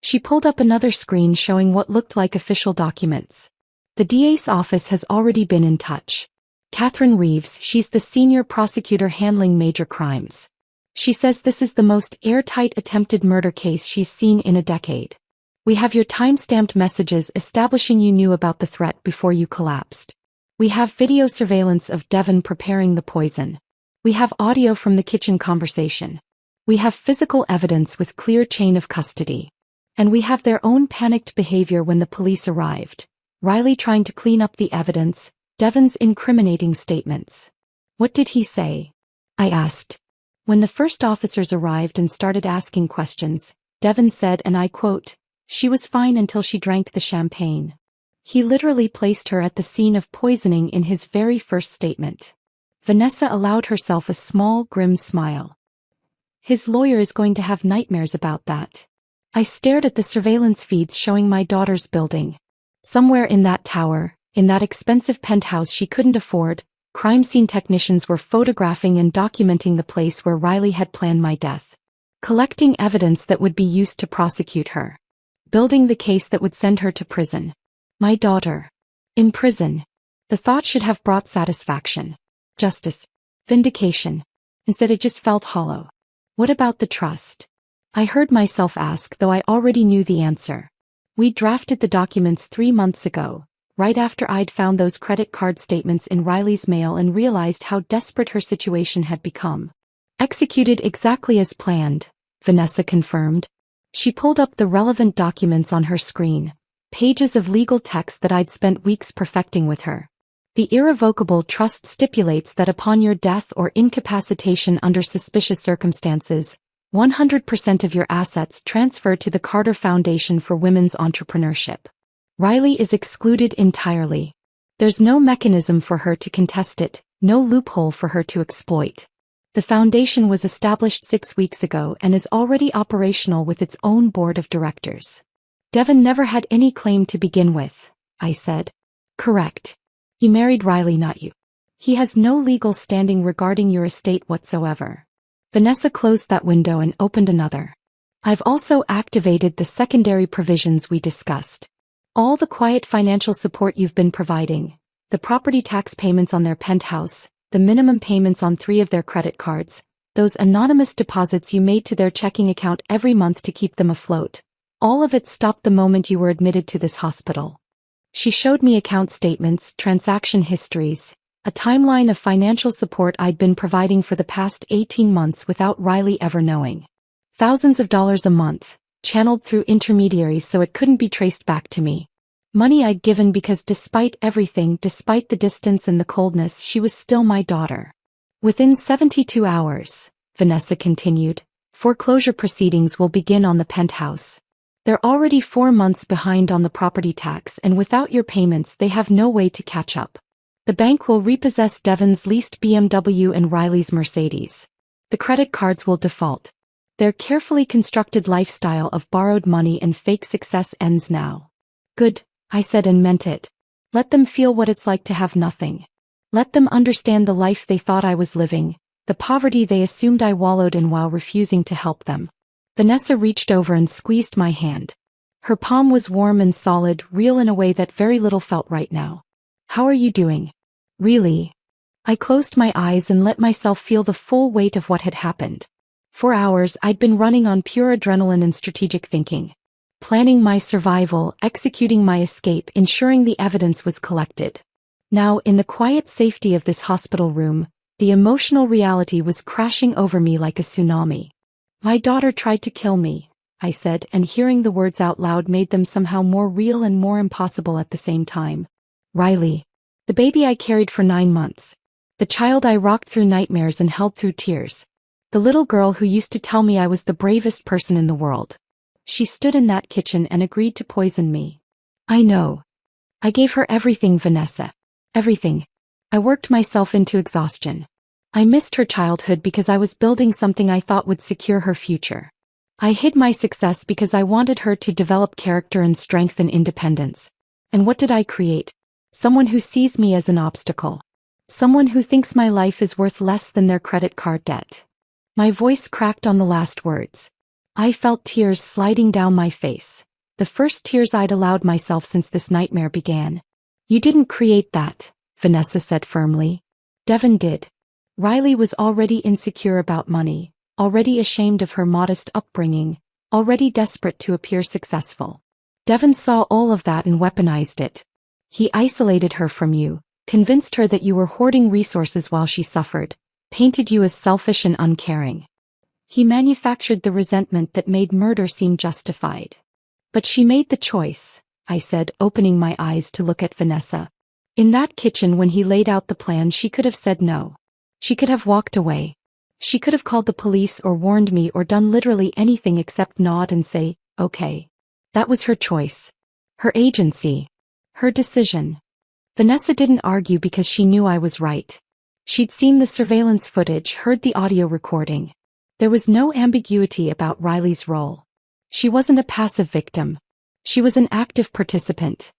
She pulled up another screen showing what looked like official documents. "The DA's office has already been in touch. Catherine Reeves, she's the senior prosecutor handling major crimes. She says this is the most airtight attempted murder case she's seen in a decade. We have your time-stamped messages establishing you knew about the threat before you collapsed. We have video surveillance of Devon preparing the poison. We have audio from the kitchen conversation. We have physical evidence with clear chain of custody. And we have their own panicked behavior when the police arrived. Riley trying to clean up the evidence, Devon's incriminating statements." "What did he say?" I asked. When the first officers arrived and started asking questions, Devon said, and I quote, "She was fine until she drank the champagne." He literally placed her at the scene of poisoning in his very first statement. Vanessa allowed herself a small, grim smile. "His lawyer is going to have nightmares about that." I stared at the surveillance feeds showing my daughter's building. Somewhere in that tower, in that expensive penthouse she couldn't afford, crime scene technicians were photographing and documenting the place where Riley had planned my death. Collecting evidence that would be used to prosecute her. Building the case that would send her to prison. My daughter. In prison. The thought should have brought satisfaction. Justice. Vindication. Instead it just felt hollow. What about the trust? I heard myself ask, though I already knew the answer. We drafted the documents 3 months ago, right after I'd found those credit card statements in Riley's mail and realized how desperate her situation had become. Executed exactly as planned, Vanessa confirmed. She pulled up the relevant documents on her screen, pages of legal text that I'd spent weeks perfecting with her. The irrevocable trust stipulates that upon your death or incapacitation under suspicious circumstances, 100% of your assets transfer to the Carter Foundation for Women's Entrepreneurship. Riley is excluded entirely. There's no mechanism for her to contest it, no loophole for her to exploit. The foundation was established 6 weeks ago and is already operational with its own board of directors. Devon never had any claim to begin with, I said. Correct. He married Riley, not you. He has no legal standing regarding your estate whatsoever. Vanessa closed that window and opened another. I've also activated the secondary provisions we discussed. All the quiet financial support you've been providing, the property tax payments on their penthouse, the minimum payments on 3 of their credit cards, those anonymous deposits you made to their checking account every month to keep them afloat. All of it stopped the moment you were admitted to this hospital. She showed me account statements, transaction histories, a timeline of financial support I'd been providing for the past 18 months without Riley ever knowing. Thousands of dollars a month, channeled through intermediaries so it couldn't be traced back to me. Money I'd given because despite everything, despite the distance and the coldness, she was still my daughter. Within 72 hours, Vanessa continued, foreclosure proceedings will begin on the penthouse. They're already 4 months behind on the property tax, and without your payments they have no way to catch up. The bank will repossess Devon's leased BMW and Riley's Mercedes. The credit cards will default. Their carefully constructed lifestyle of borrowed money and fake success ends now. Good, I said and meant it. Let them feel what it's like to have nothing. Let them understand the life they thought I was living, the poverty they assumed I wallowed in while refusing to help them. Vanessa reached over and squeezed my hand. Her palm was warm and solid, real in a way that very little felt right now. How are you doing? Really? I closed my eyes and let myself feel the full weight of what had happened. For hours I'd been running on pure adrenaline and strategic thinking. Planning my survival, executing my escape, ensuring the evidence was collected. Now, in the quiet safety of this hospital room, the emotional reality was crashing over me like a tsunami. My daughter tried to kill me, I said, and hearing the words out loud made them somehow more real and more impossible at the same time. Riley. The baby I carried for 9 months. The child I rocked through nightmares and held through tears. The little girl who used to tell me I was the bravest person in the world. She stood in that kitchen and agreed to poison me. I know. I gave her everything, Vanessa. Everything. I worked myself into exhaustion. I missed her childhood because I was building something I thought would secure her future. I hid my success because I wanted her to develop character and strength and independence. And what did I create? Someone who sees me as an obstacle. Someone who thinks my life is worth less than their credit card debt. My voice cracked on the last words. I felt tears sliding down my face. The first tears I'd allowed myself since this nightmare began. You didn't create that, Vanessa said firmly. Devon did. Riley was already insecure about money, already ashamed of her modest upbringing, already desperate to appear successful. Devon saw all of that and weaponized it. He isolated her from you, convinced her that you were hoarding resources while she suffered, painted you as selfish and uncaring. He manufactured the resentment that made murder seem justified. But she made the choice, I said, opening my eyes to look at Vanessa. In that kitchen when he laid out the plan, she could have said no. She could have walked away. She could have called the police or warned me or done literally anything except nod and say, okay. That was her choice. Her agency. Her decision. Vanessa didn't argue because she knew I was right. She'd seen the surveillance footage, heard the audio recording. There was no ambiguity about Riley's role. She wasn't a passive victim. She was an active participant.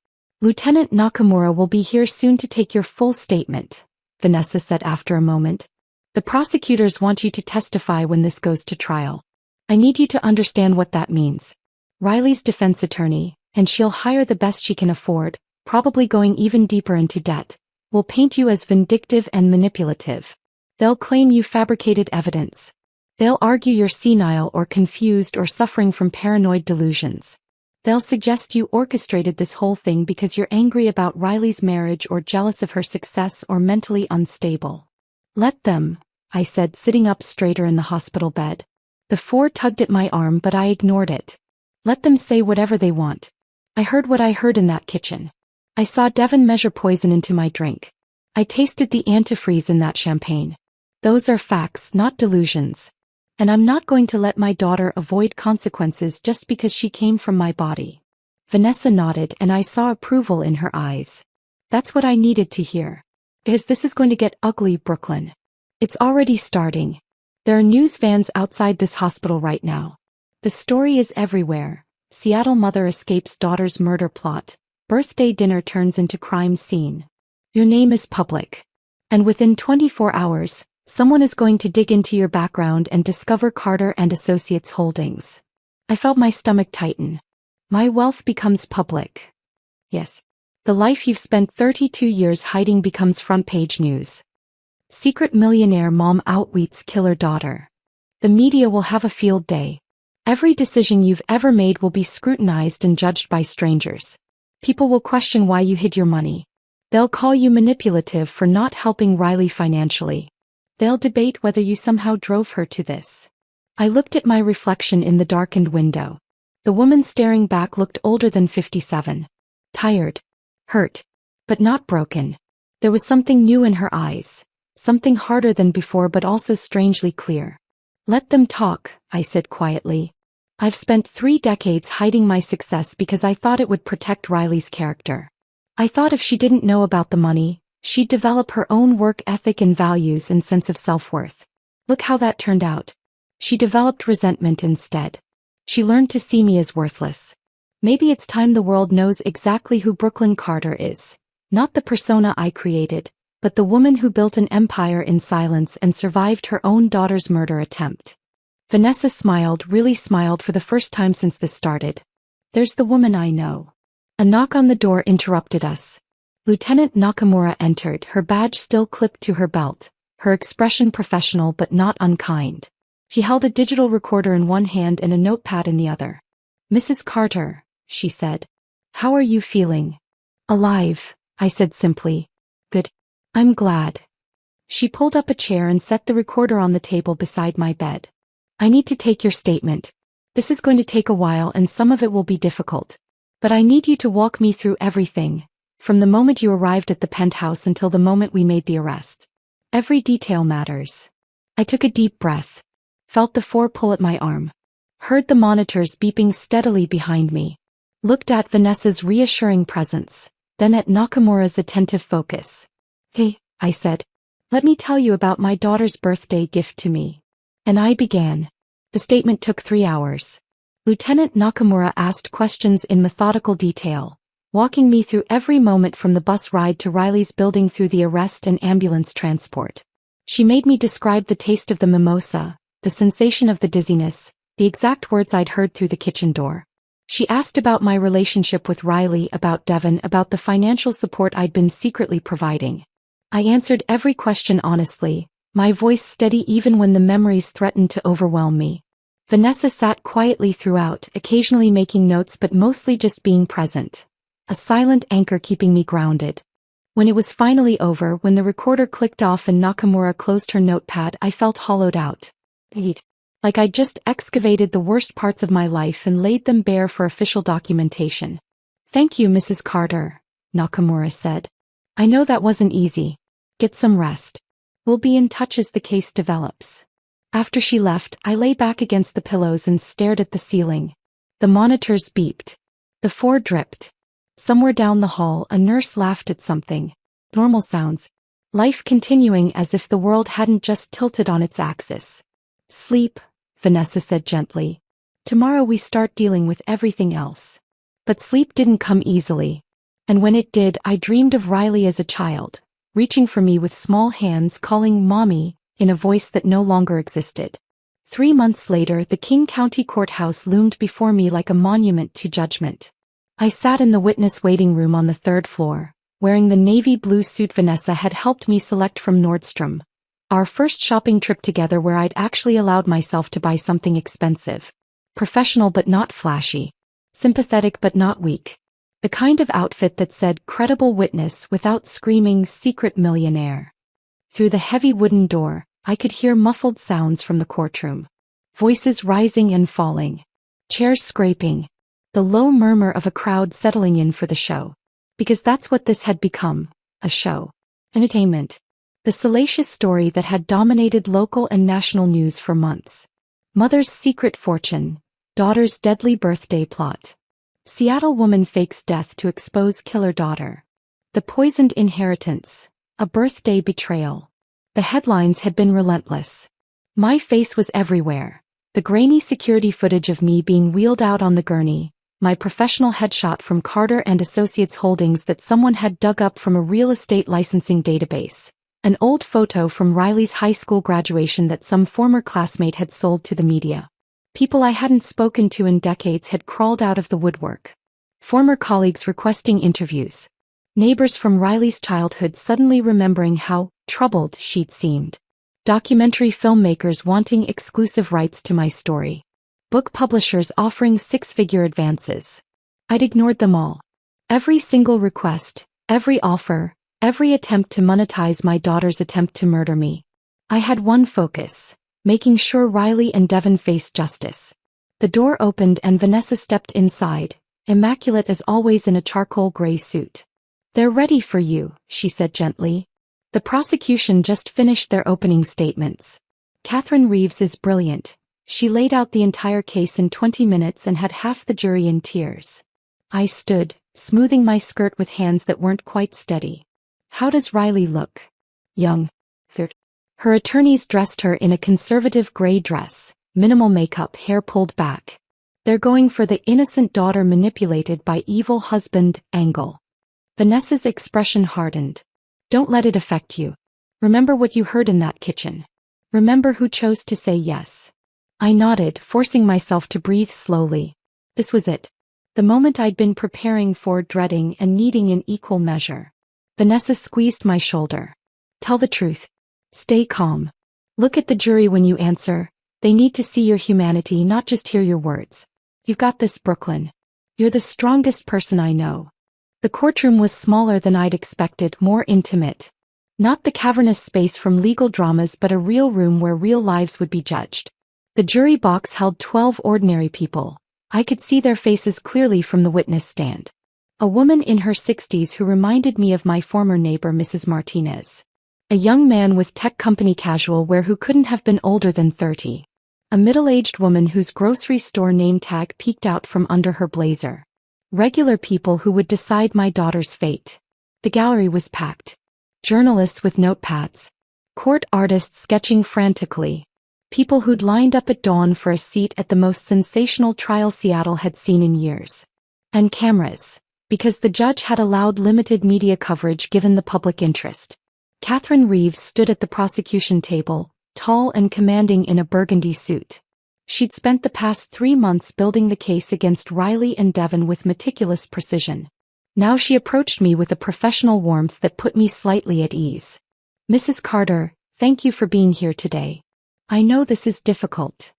Lieutenant Nakamura will be here soon to take your full statement, Vanessa said after a moment. The prosecutors want you to testify when this goes to trial. I need you to understand what that means. Riley's defense attorney, and she'll hire the best she can afford, probably going even deeper into debt, will paint you as vindictive and manipulative. They'll claim you fabricated evidence. They'll argue you're senile or confused or suffering from paranoid delusions. They'll suggest you orchestrated this whole thing because you're angry about Riley's marriage or jealous of her success or mentally unstable. Let them, I said, sitting up straighter in the hospital bed. The 4 tugged at my arm, but I ignored it. Let them say whatever they want. I heard what I heard in that kitchen. I saw Devon measure poison into my drink. I tasted the antifreeze in that champagne. Those are facts, not delusions. And I'm not going to let my daughter avoid consequences just because she came from my body. Vanessa nodded and I saw approval in her eyes. That's what I needed to hear. Because this is going to get ugly, Brooklyn. It's already starting. There are news vans outside this hospital right now. The story is everywhere. Seattle mother escapes daughter's murder plot. Birthday dinner turns into crime scene. Your name is public. And within 24 hours, someone is going to dig into your background and discover Carter and Associates holdings. I felt my stomach tighten. My wealth becomes public. Yes. The life you've spent 32 years hiding becomes front page news. Secret millionaire mom outwits killer daughter. The media will have a field day. Every decision you've ever made will be scrutinized and judged by strangers. People will question why you hid your money. They'll call you manipulative for not helping Riley financially. They'll debate whether you somehow drove her to this. I looked at my reflection in the darkened window. The woman staring back looked older than 57. Tired. Hurt. But not broken. There was something new in her eyes. Something harder than before but also strangely clear. Let them talk, I said quietly. I've spent 3 decades hiding my success because I thought it would protect Riley's character. I thought if she didn't know about the money, she'd develop her own work ethic and values and sense of self-worth. Look how that turned out. She developed resentment instead. She learned to see me as worthless. Maybe it's time the world knows exactly who Brooklyn Carter is. Not the persona I created, but the woman who built an empire in silence and survived her own daughter's murder attempt. Vanessa smiled, really smiled for the first time since this started. There's the woman I know. A knock on the door interrupted us. Lieutenant Nakamura entered, her badge still clipped to her belt, her expression professional but not unkind. She held a digital recorder in one hand and a notepad in the other. Mrs. Carter, she said. How are you feeling? Alive, I said simply. Good. I'm glad. She pulled up a chair and set the recorder on the table beside my bed. I need to take your statement. This is going to take a while and some of it will be difficult. But I need you to walk me through everything, from the moment you arrived at the penthouse until the moment we made the arrest. Every detail matters. I took a deep breath, felt the 4 pull at my arm, heard the monitors beeping steadily behind me, looked at Vanessa's reassuring presence, then at Nakamura's attentive focus. Hey, I said, let me tell you about my daughter's birthday gift to me. And I began. The statement took 3 hours. Lieutenant Nakamura asked questions in methodical detail, walking me through every moment from the bus ride to Riley's building through the arrest and ambulance transport. She made me describe the taste of the mimosa, the sensation of the dizziness, the exact words I'd heard through the kitchen door. She asked about my relationship with Riley, about Devon, about the financial support I'd been secretly providing. I answered every question honestly, my voice steady even when the memories threatened to overwhelm me. Vanessa sat quietly throughout, occasionally making notes but mostly just being present. A silent anchor keeping me grounded. When it was finally over, when the recorder clicked off and Nakamura closed her notepad, I felt hollowed out. Like I'd just excavated the worst parts of my life and laid them bare for official documentation. Thank you, Mrs. Carter, Nakamura said. I know that wasn't easy. Get some rest. We'll be in touch as the case develops. After she left, I lay back against the pillows and stared at the ceiling. The monitors beeped. The 4 dripped. Somewhere down the hall, a nurse laughed at something. Normal sounds. Life continuing as if the world hadn't just tilted on its axis. Sleep, Vanessa said gently. Tomorrow we start dealing with everything else. But sleep didn't come easily. And when it did, I dreamed of Riley as a child, reaching for me with small hands, calling Mommy, in a voice that no longer existed. 3 months later, the King County Courthouse loomed before me like a monument to judgment. I sat in the witness waiting room on the 3rd floor, wearing the navy blue suit Vanessa had helped me select from Nordstrom. Our first shopping trip together where I'd actually allowed myself to buy something expensive. Professional but not flashy. Sympathetic but not weak. The kind of outfit that said credible witness without screaming secret millionaire. Through the heavy wooden door, I could hear muffled sounds from the courtroom. Voices rising and falling. Chairs scraping. The low murmur of a crowd settling in for the show. Because that's what this had become, a show. Entertainment. The salacious story that had dominated local and national news for months. Mother's secret fortune. Daughter's deadly birthday plot. Seattle woman fakes death to expose killer daughter. The poisoned inheritance. A birthday betrayal. The headlines had been relentless. My face was everywhere. The grainy security footage of me being wheeled out on the gurney, my professional headshot from Carter and Associates Holdings that someone had dug up from a real estate licensing database, an old photo from Riley's high school graduation that some former classmate had sold to the media. People I hadn't spoken to in decades had crawled out of the woodwork. Former colleagues requesting interviews. Neighbors from Riley's childhood suddenly remembering how troubled she'd seemed. Documentary filmmakers wanting exclusive rights to my story. Book publishers offering six-figure advances. I'd ignored them all. Every single request, every offer, every attempt to monetize my daughter's attempt to murder me. I had one focus: making sure Riley and Devon faced justice. The door opened and Vanessa stepped inside, immaculate as always in a charcoal gray suit. "They're ready for you," she said gently. The prosecution just finished their opening statements. Catherine Reeves is brilliant. She laid out the entire case in 20 minutes and had half the jury in tears. I stood, smoothing my skirt with hands that weren't quite steady. "How does Riley look?" "Young." Her attorneys dressed her in a conservative gray dress, minimal makeup, hair pulled back. "They're going for the innocent daughter manipulated by evil husband angle." Vanessa's expression hardened. "Don't let it affect you. Remember what you heard in that kitchen. Remember who chose to say yes." I nodded, forcing myself to breathe slowly. This was it. The moment I'd been preparing for, dreading, and needing in equal measure. Vanessa squeezed my shoulder. "Tell the truth. Stay calm. Look at the jury when you answer. They need to see your humanity, not just hear your words. You've got this, Brooklyn. You're the strongest person I know." The courtroom was smaller than I'd expected, more intimate. Not the cavernous space from legal dramas, but a real room where real lives would be judged. The jury box held 12 ordinary people. I could see their faces clearly from the witness stand. A woman in her 60s who reminded me of my former neighbor, Mrs. Martinez. A young man with tech company casual wear who couldn't have been older than 30. A middle-aged woman whose grocery store name tag peeked out from under her blazer. Regular people who would decide my daughter's fate. The gallery was packed. Journalists with notepads. Court artists sketching frantically. People who'd lined up at dawn for a seat at the most sensational trial Seattle had seen in years. And cameras, because the judge had allowed limited media coverage given the public interest. Catherine Reeves stood at the prosecution table, tall and commanding in a burgundy suit. She'd spent the past 3 months building the case against Riley and Devon with meticulous precision. Now she approached me with a professional warmth that put me slightly at ease. "Mrs. Carter, thank you for being here today. I know this is difficult."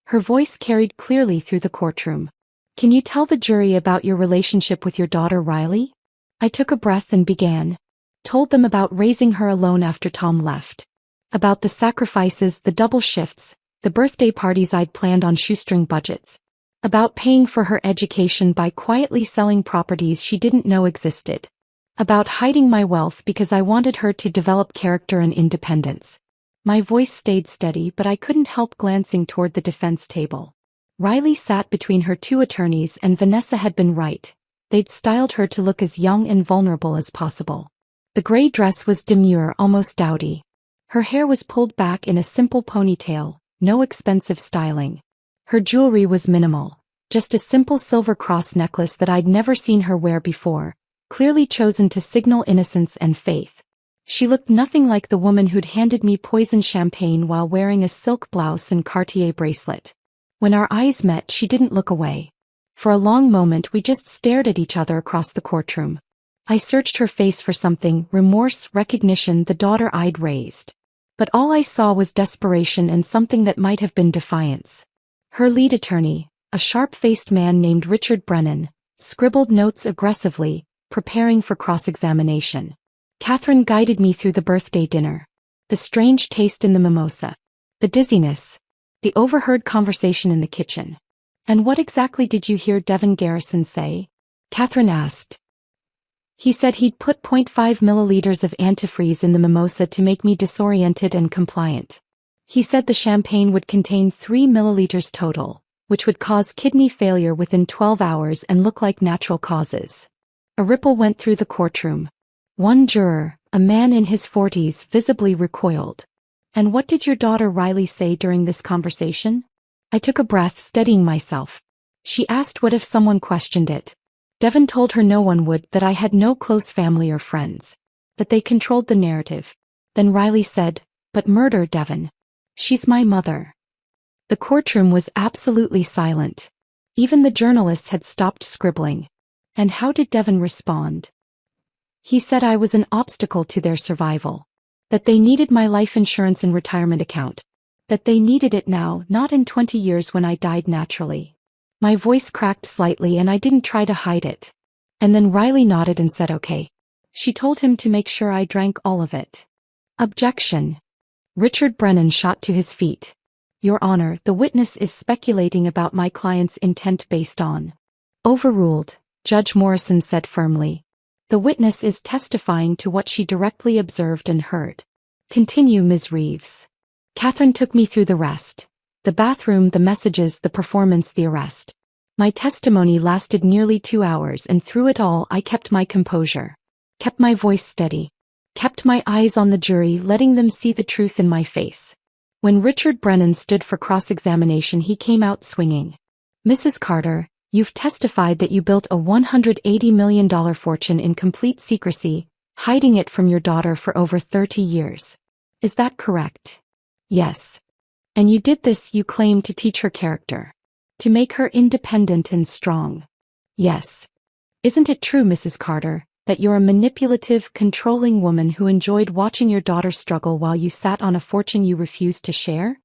Her voice carried clearly through the courtroom. "Can you tell the jury about your relationship with your daughter Riley?" I took a breath and began. Told them about raising her alone after Tom left. About the sacrifices, the double shifts, the birthday parties I'd planned on shoestring budgets. About paying for her education by quietly selling properties she didn't know existed. About hiding my wealth because I wanted her to develop character and independence. My voice stayed steady, but I couldn't help glancing toward the defense table. Riley sat between her 2 attorneys, and Vanessa had been right. They'd styled her to look as young and vulnerable as possible. The gray dress was demure, almost dowdy. Her hair was pulled back in a simple ponytail, no expensive styling. Her jewelry was minimal, just a simple silver cross necklace that I'd never seen her wear before, clearly chosen to signal innocence and faith. She looked nothing like the woman who'd handed me poison champagne while wearing a silk blouse and Cartier bracelet. When our eyes met, she didn't look away. For a long moment we just stared at each other across the courtroom. I searched her face for something: remorse, recognition, the daughter I'd raised. But all I saw was desperation and something that might have been defiance. Her lead attorney, a sharp-faced man named Richard Brennan, scribbled notes aggressively, preparing for cross-examination. Catherine guided me through the birthday dinner. The strange taste in the mimosa. The dizziness. The overheard conversation in the kitchen. "And what exactly did you hear Devon Garrison say?" Catherine asked. "He said he'd put 0.5 milliliters of antifreeze in the mimosa to make me disoriented and compliant. He said the champagne would contain 3 milliliters total, which would cause kidney failure within 12 hours and look like natural causes." A ripple went through the courtroom. One juror, a man in his 40s, visibly recoiled. "And what did your daughter Riley say during this conversation?" I took a breath, steadying myself. She asked what if someone questioned it. Devon told her no one would, that I had no close family or friends. That they controlled the narrative. Then Riley said, "But murder, Devon. She's my mother." The courtroom was absolutely silent. Even the journalists had stopped scribbling. And how did Devon respond? He said I was an obstacle to their survival. That they needed my life insurance and retirement account. That they needed it now, not in 20 years when I died naturally. My voice cracked slightly and I didn't try to hide it. And then Riley nodded and said okay. She told him to make sure I drank all of it. Objection. Richard Brennan shot to his feet. Your Honor, the witness is speculating about my client's intent based on. Overruled, Judge Morrison said firmly. The witness is testifying to what she directly observed and heard. Continue, Ms. Reeves. Catherine took me through the rest. The bathroom, the messages, the performance, the arrest. My testimony lasted nearly 2 hours and through it all I kept my composure. Kept my voice steady. Kept my eyes on the jury, letting them see the truth in my face. When Richard Brennan stood for cross-examination, he came out swinging. Mrs. Carter, you've testified that you built a $180 million fortune in complete secrecy, hiding it from your daughter for over 30 years. Is that correct? Yes. And you did this, you claim, to teach her character. To make her independent and strong. Yes. Isn't it true, Mrs. Carter, that you're a manipulative, controlling woman who enjoyed watching your daughter struggle while you sat on a fortune you refused to share?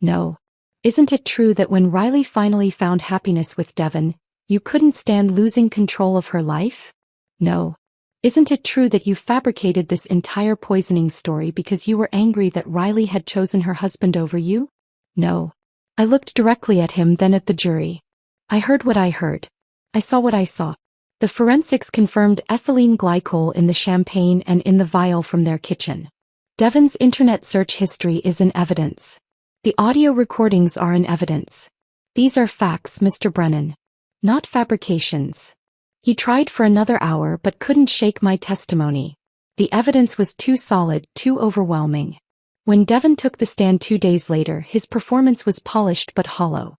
No. Isn't it true that when Riley finally found happiness with Devon, you couldn't stand losing control of her life? No. Isn't it true that you fabricated this entire poisoning story because you were angry that Riley had chosen her husband over you? No. I looked directly at him, then at the jury. I heard what I heard. I saw what I saw. The forensics confirmed ethylene glycol in the champagne and in the vial from their kitchen. Devon's internet search history is in evidence. The audio recordings are in evidence. These are facts, Mr. Brennan. Not fabrications. He tried for another hour but couldn't shake my testimony. The evidence was too solid, too overwhelming. When Devon took the stand 2 days later, his performance was polished but hollow.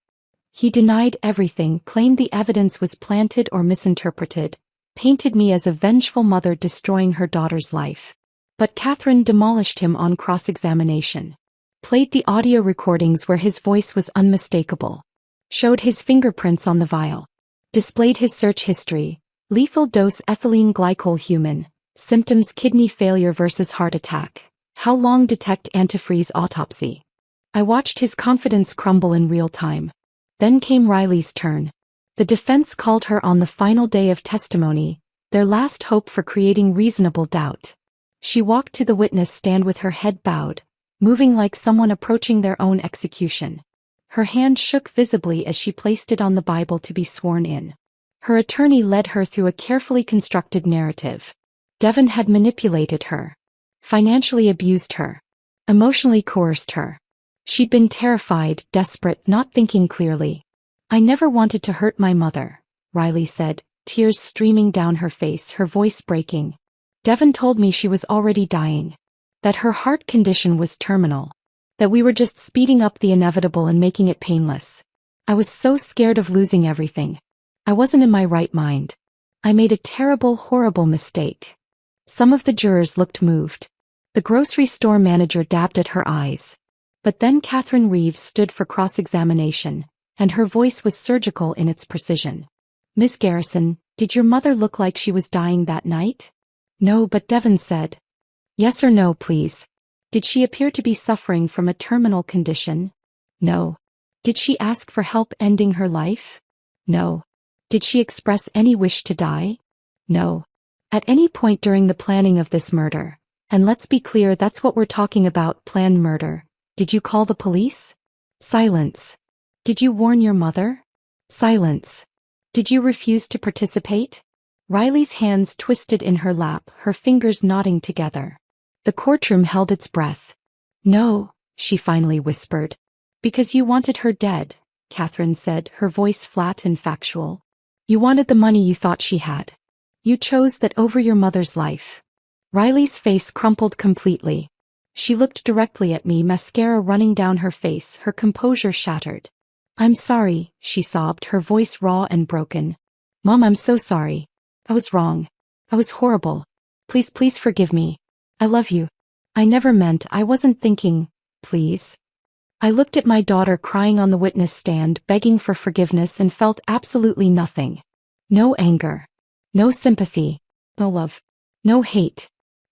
He denied everything, claimed the evidence was planted or misinterpreted, painted me as a vengeful mother destroying her daughter's life. But Catherine demolished him on cross-examination. Played the audio recordings where his voice was unmistakable. Showed his fingerprints on the vial. Displayed his search history, lethal dose ethylene glycol human, symptoms kidney failure versus heart attack, how long detect antifreeze autopsy. I watched his confidence crumble in real time. Then came Riley's turn. The defense called her on the final day of testimony, their last hope for creating reasonable doubt. She walked to the witness stand with her head bowed, moving like someone approaching their own execution. Her hand shook visibly as she placed it on the Bible to be sworn in. Her attorney led her through a carefully constructed narrative. Devon had manipulated her. Financially abused her. Emotionally coerced her. She'd been terrified, desperate, not thinking clearly. I never wanted to hurt my mother, Riley said, tears streaming down her face, her voice breaking. Devon told me she was already dying. That her heart condition was terminal. That we were just speeding up the inevitable and making it painless. I was so scared of losing everything. I wasn't in my right mind. I made a terrible, horrible mistake. Some of the jurors looked moved. The grocery store manager dabbed at her eyes. But then Catherine Reeves stood for cross-examination, and her voice was surgical in its precision. Miss Garrison, did your mother look like she was dying that night? No, but Devon said. Yes or no, please. Did she appear to be suffering from a terminal condition? No. Did she ask for help ending her life? No. Did she express any wish to die? No. At any point during the planning of this murder, and let's be clear, that's what we're talking about, planned murder, did you call the police? Silence. Did you warn your mother? Silence. Did you refuse to participate? Riley's hands twisted in her lap, her fingers knotting together. The courtroom held its breath. No, she finally whispered. Because you wanted her dead, Catherine said, her voice flat and factual. You wanted the money you thought she had. You chose that over your mother's life. Riley's face crumpled completely. She looked directly at me, mascara running down her face, her composure shattered. I'm sorry, she sobbed, her voice raw and broken. Mom, I'm so sorry. I was wrong. I was horrible. Please, please forgive me. I love you. I never meant, I wasn't thinking, please. I looked at my daughter crying on the witness stand, begging for forgiveness, and felt absolutely nothing. No anger. No sympathy. No love. No hate.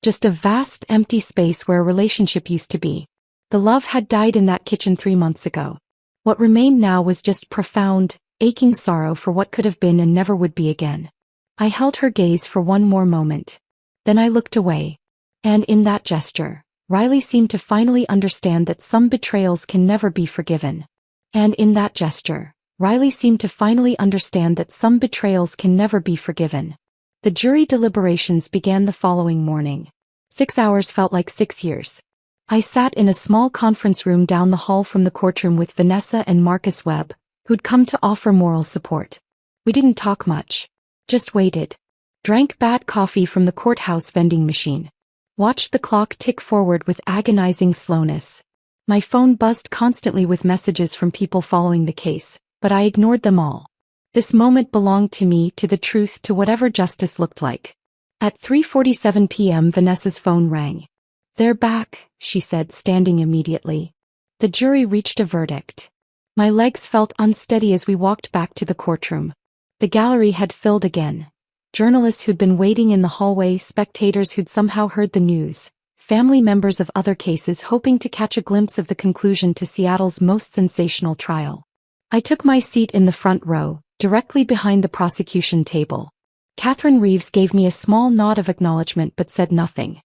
Just a vast empty space where a relationship used to be. The love had died in that kitchen 3 months ago. What remained now was just profound, aching sorrow for what could have been and never would be again. I held her gaze for one more moment. Then I looked away. And in that gesture, Riley seemed to finally understand that some betrayals can never be forgiven. And in that gesture, Riley seemed to finally understand that some betrayals can never be forgiven. The jury deliberations began the following morning. 6 hours felt like 6 years. I sat in a small conference room down the hall from the courtroom with Vanessa and Marcus Webb, who'd come to offer moral support. We didn't talk much. Just waited. Drank bad coffee from the courthouse vending machine. Watched the clock tick forward with agonizing slowness. My phone buzzed constantly with messages from people following the case, but I ignored them all. This moment belonged to me, to the truth, to whatever justice looked like. At 3:47 p.m. Vanessa's phone rang. "They're back," she said, standing immediately. The jury reached a verdict. My legs felt unsteady as we walked back to the courtroom. The gallery had filled again. Journalists who'd been waiting in the hallway, spectators who'd somehow heard the news, family members of other cases hoping to catch a glimpse of the conclusion to Seattle's most sensational trial. I took my seat in the front row, directly behind the prosecution table. Catherine Reeves gave me a small nod of acknowledgement but said nothing.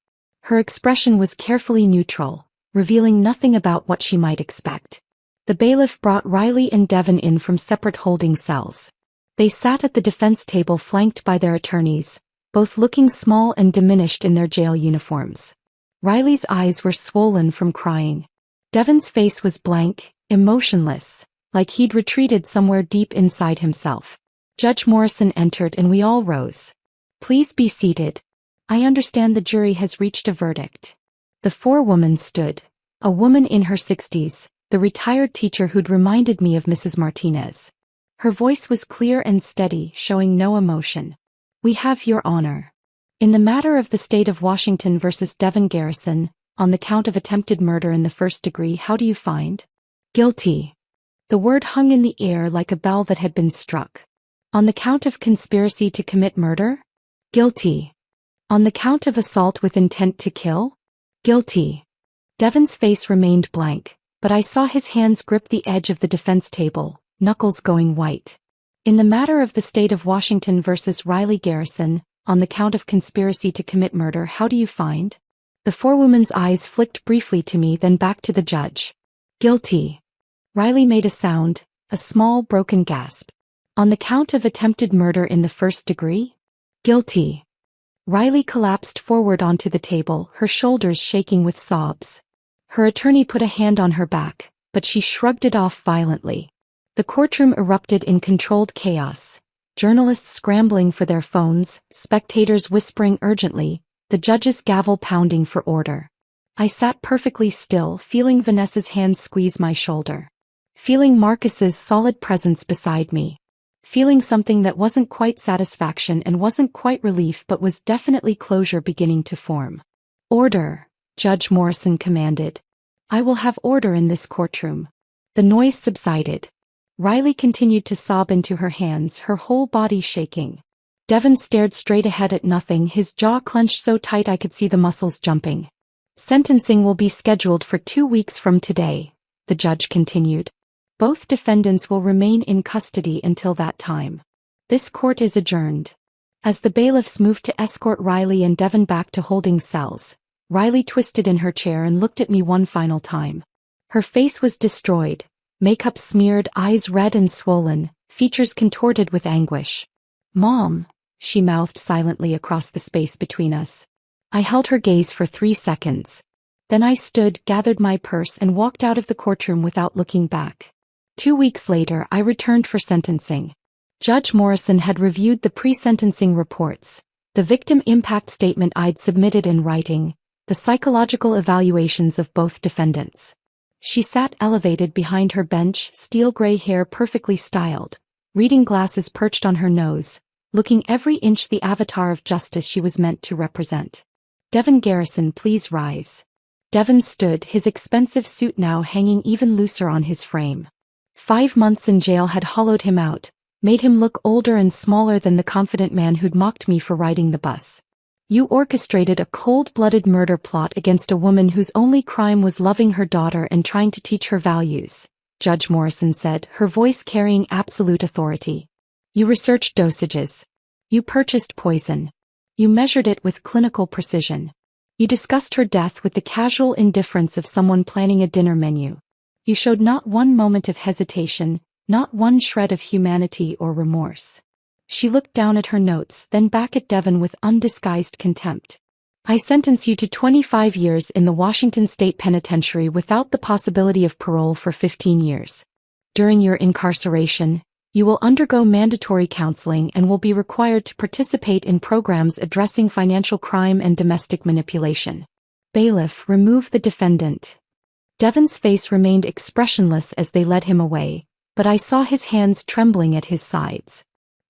Her expression was carefully neutral, revealing nothing about what she might expect. The bailiff brought Riley and Devon in from separate holding cells. They sat at the defense table flanked by their attorneys, both looking small and diminished in their jail uniforms. Riley's eyes were swollen from crying. Devon's face was blank, emotionless, like he'd retreated somewhere deep inside himself. Judge Morrison entered and we all rose. "Please be seated. I understand the jury has reached a verdict." The forewoman stood. A woman in her 60s, the retired teacher who'd reminded me of Mrs. Martinez. Her voice was clear and steady, showing no emotion. "We have your honor. In the matter of the state of Washington versus Devon Garrison, on the count of attempted murder in the first degree, how do you find?" "Guilty." The word hung in the air like a bell that had been struck. "On the count of conspiracy to commit murder?" "Guilty." "On the count of assault with intent to kill?" "Guilty." Devon's face remained blank, but I saw his hands grip the edge of the defense table, knuckles going white. "In the matter of the state of Washington versus Riley Garrison, on the count of conspiracy to commit murder, how do you find?" The forewoman's eyes flicked briefly to me, then back to the judge. "Guilty." Riley made a sound, a small broken gasp. "On the count of attempted murder in the first degree?" "Guilty." Riley collapsed forward onto the table, her shoulders shaking with sobs. Her attorney put a hand on her back, but she shrugged it off violently. The courtroom erupted in controlled chaos. Journalists scrambling for their phones, spectators whispering urgently, the judge's gavel pounding for order. I sat perfectly still, feeling Vanessa's hand squeeze my shoulder. Feeling Marcus's solid presence beside me. Feeling something that wasn't quite satisfaction and wasn't quite relief but was definitely closure beginning to form. "Order," Judge Morrison commanded. "I will have order in this courtroom." The noise subsided. Riley continued to sob into her hands, her whole body shaking. Devon stared straight ahead at nothing, his jaw clenched so tight I could see the muscles jumping. "Sentencing will be scheduled for 2 weeks from today," the judge continued. "Both defendants will remain in custody until that time. This court is adjourned." As the bailiffs moved to escort Riley and Devon back to holding cells, Riley twisted in her chair and looked at me one final time. Her face was destroyed. Makeup smeared, eyes red and swollen, features contorted with anguish. "Mom," she mouthed silently across the space between us. I held her gaze for 3 seconds. Then I stood, gathered my purse and walked out of the courtroom without looking back. 2 weeks later I returned for sentencing. Judge Morrison had reviewed the pre-sentencing reports, the victim impact statement I'd submitted in writing, the psychological evaluations of both defendants. She sat elevated behind her bench, steel-gray hair perfectly styled, reading glasses perched on her nose, looking every inch the avatar of justice she was meant to represent. "Devon Garrison, please rise." Devon stood, his expensive suit now hanging even looser on his frame. 5 months in jail had hollowed him out, made him look older and smaller than the confident man who'd mocked me for riding the bus. You orchestrated a cold-blooded murder plot against a woman whose only crime was loving her daughter and trying to teach her values, Judge Morrison said, her voice carrying absolute authority. You researched dosages. You purchased poison. You measured it with clinical precision. You discussed her death with the casual indifference of someone planning a dinner menu. You showed not one moment of hesitation, not one shred of humanity or remorse. She looked down at her notes, then back at Devon with undisguised contempt. I sentence you to 25 years in the Washington State Penitentiary without the possibility of parole for 15 years. During your incarceration, you will undergo mandatory counseling and will be required to participate in programs addressing financial crime and domestic manipulation. Bailiff, remove the defendant. Devon's face remained expressionless as they led him away, but I saw his hands trembling at his sides.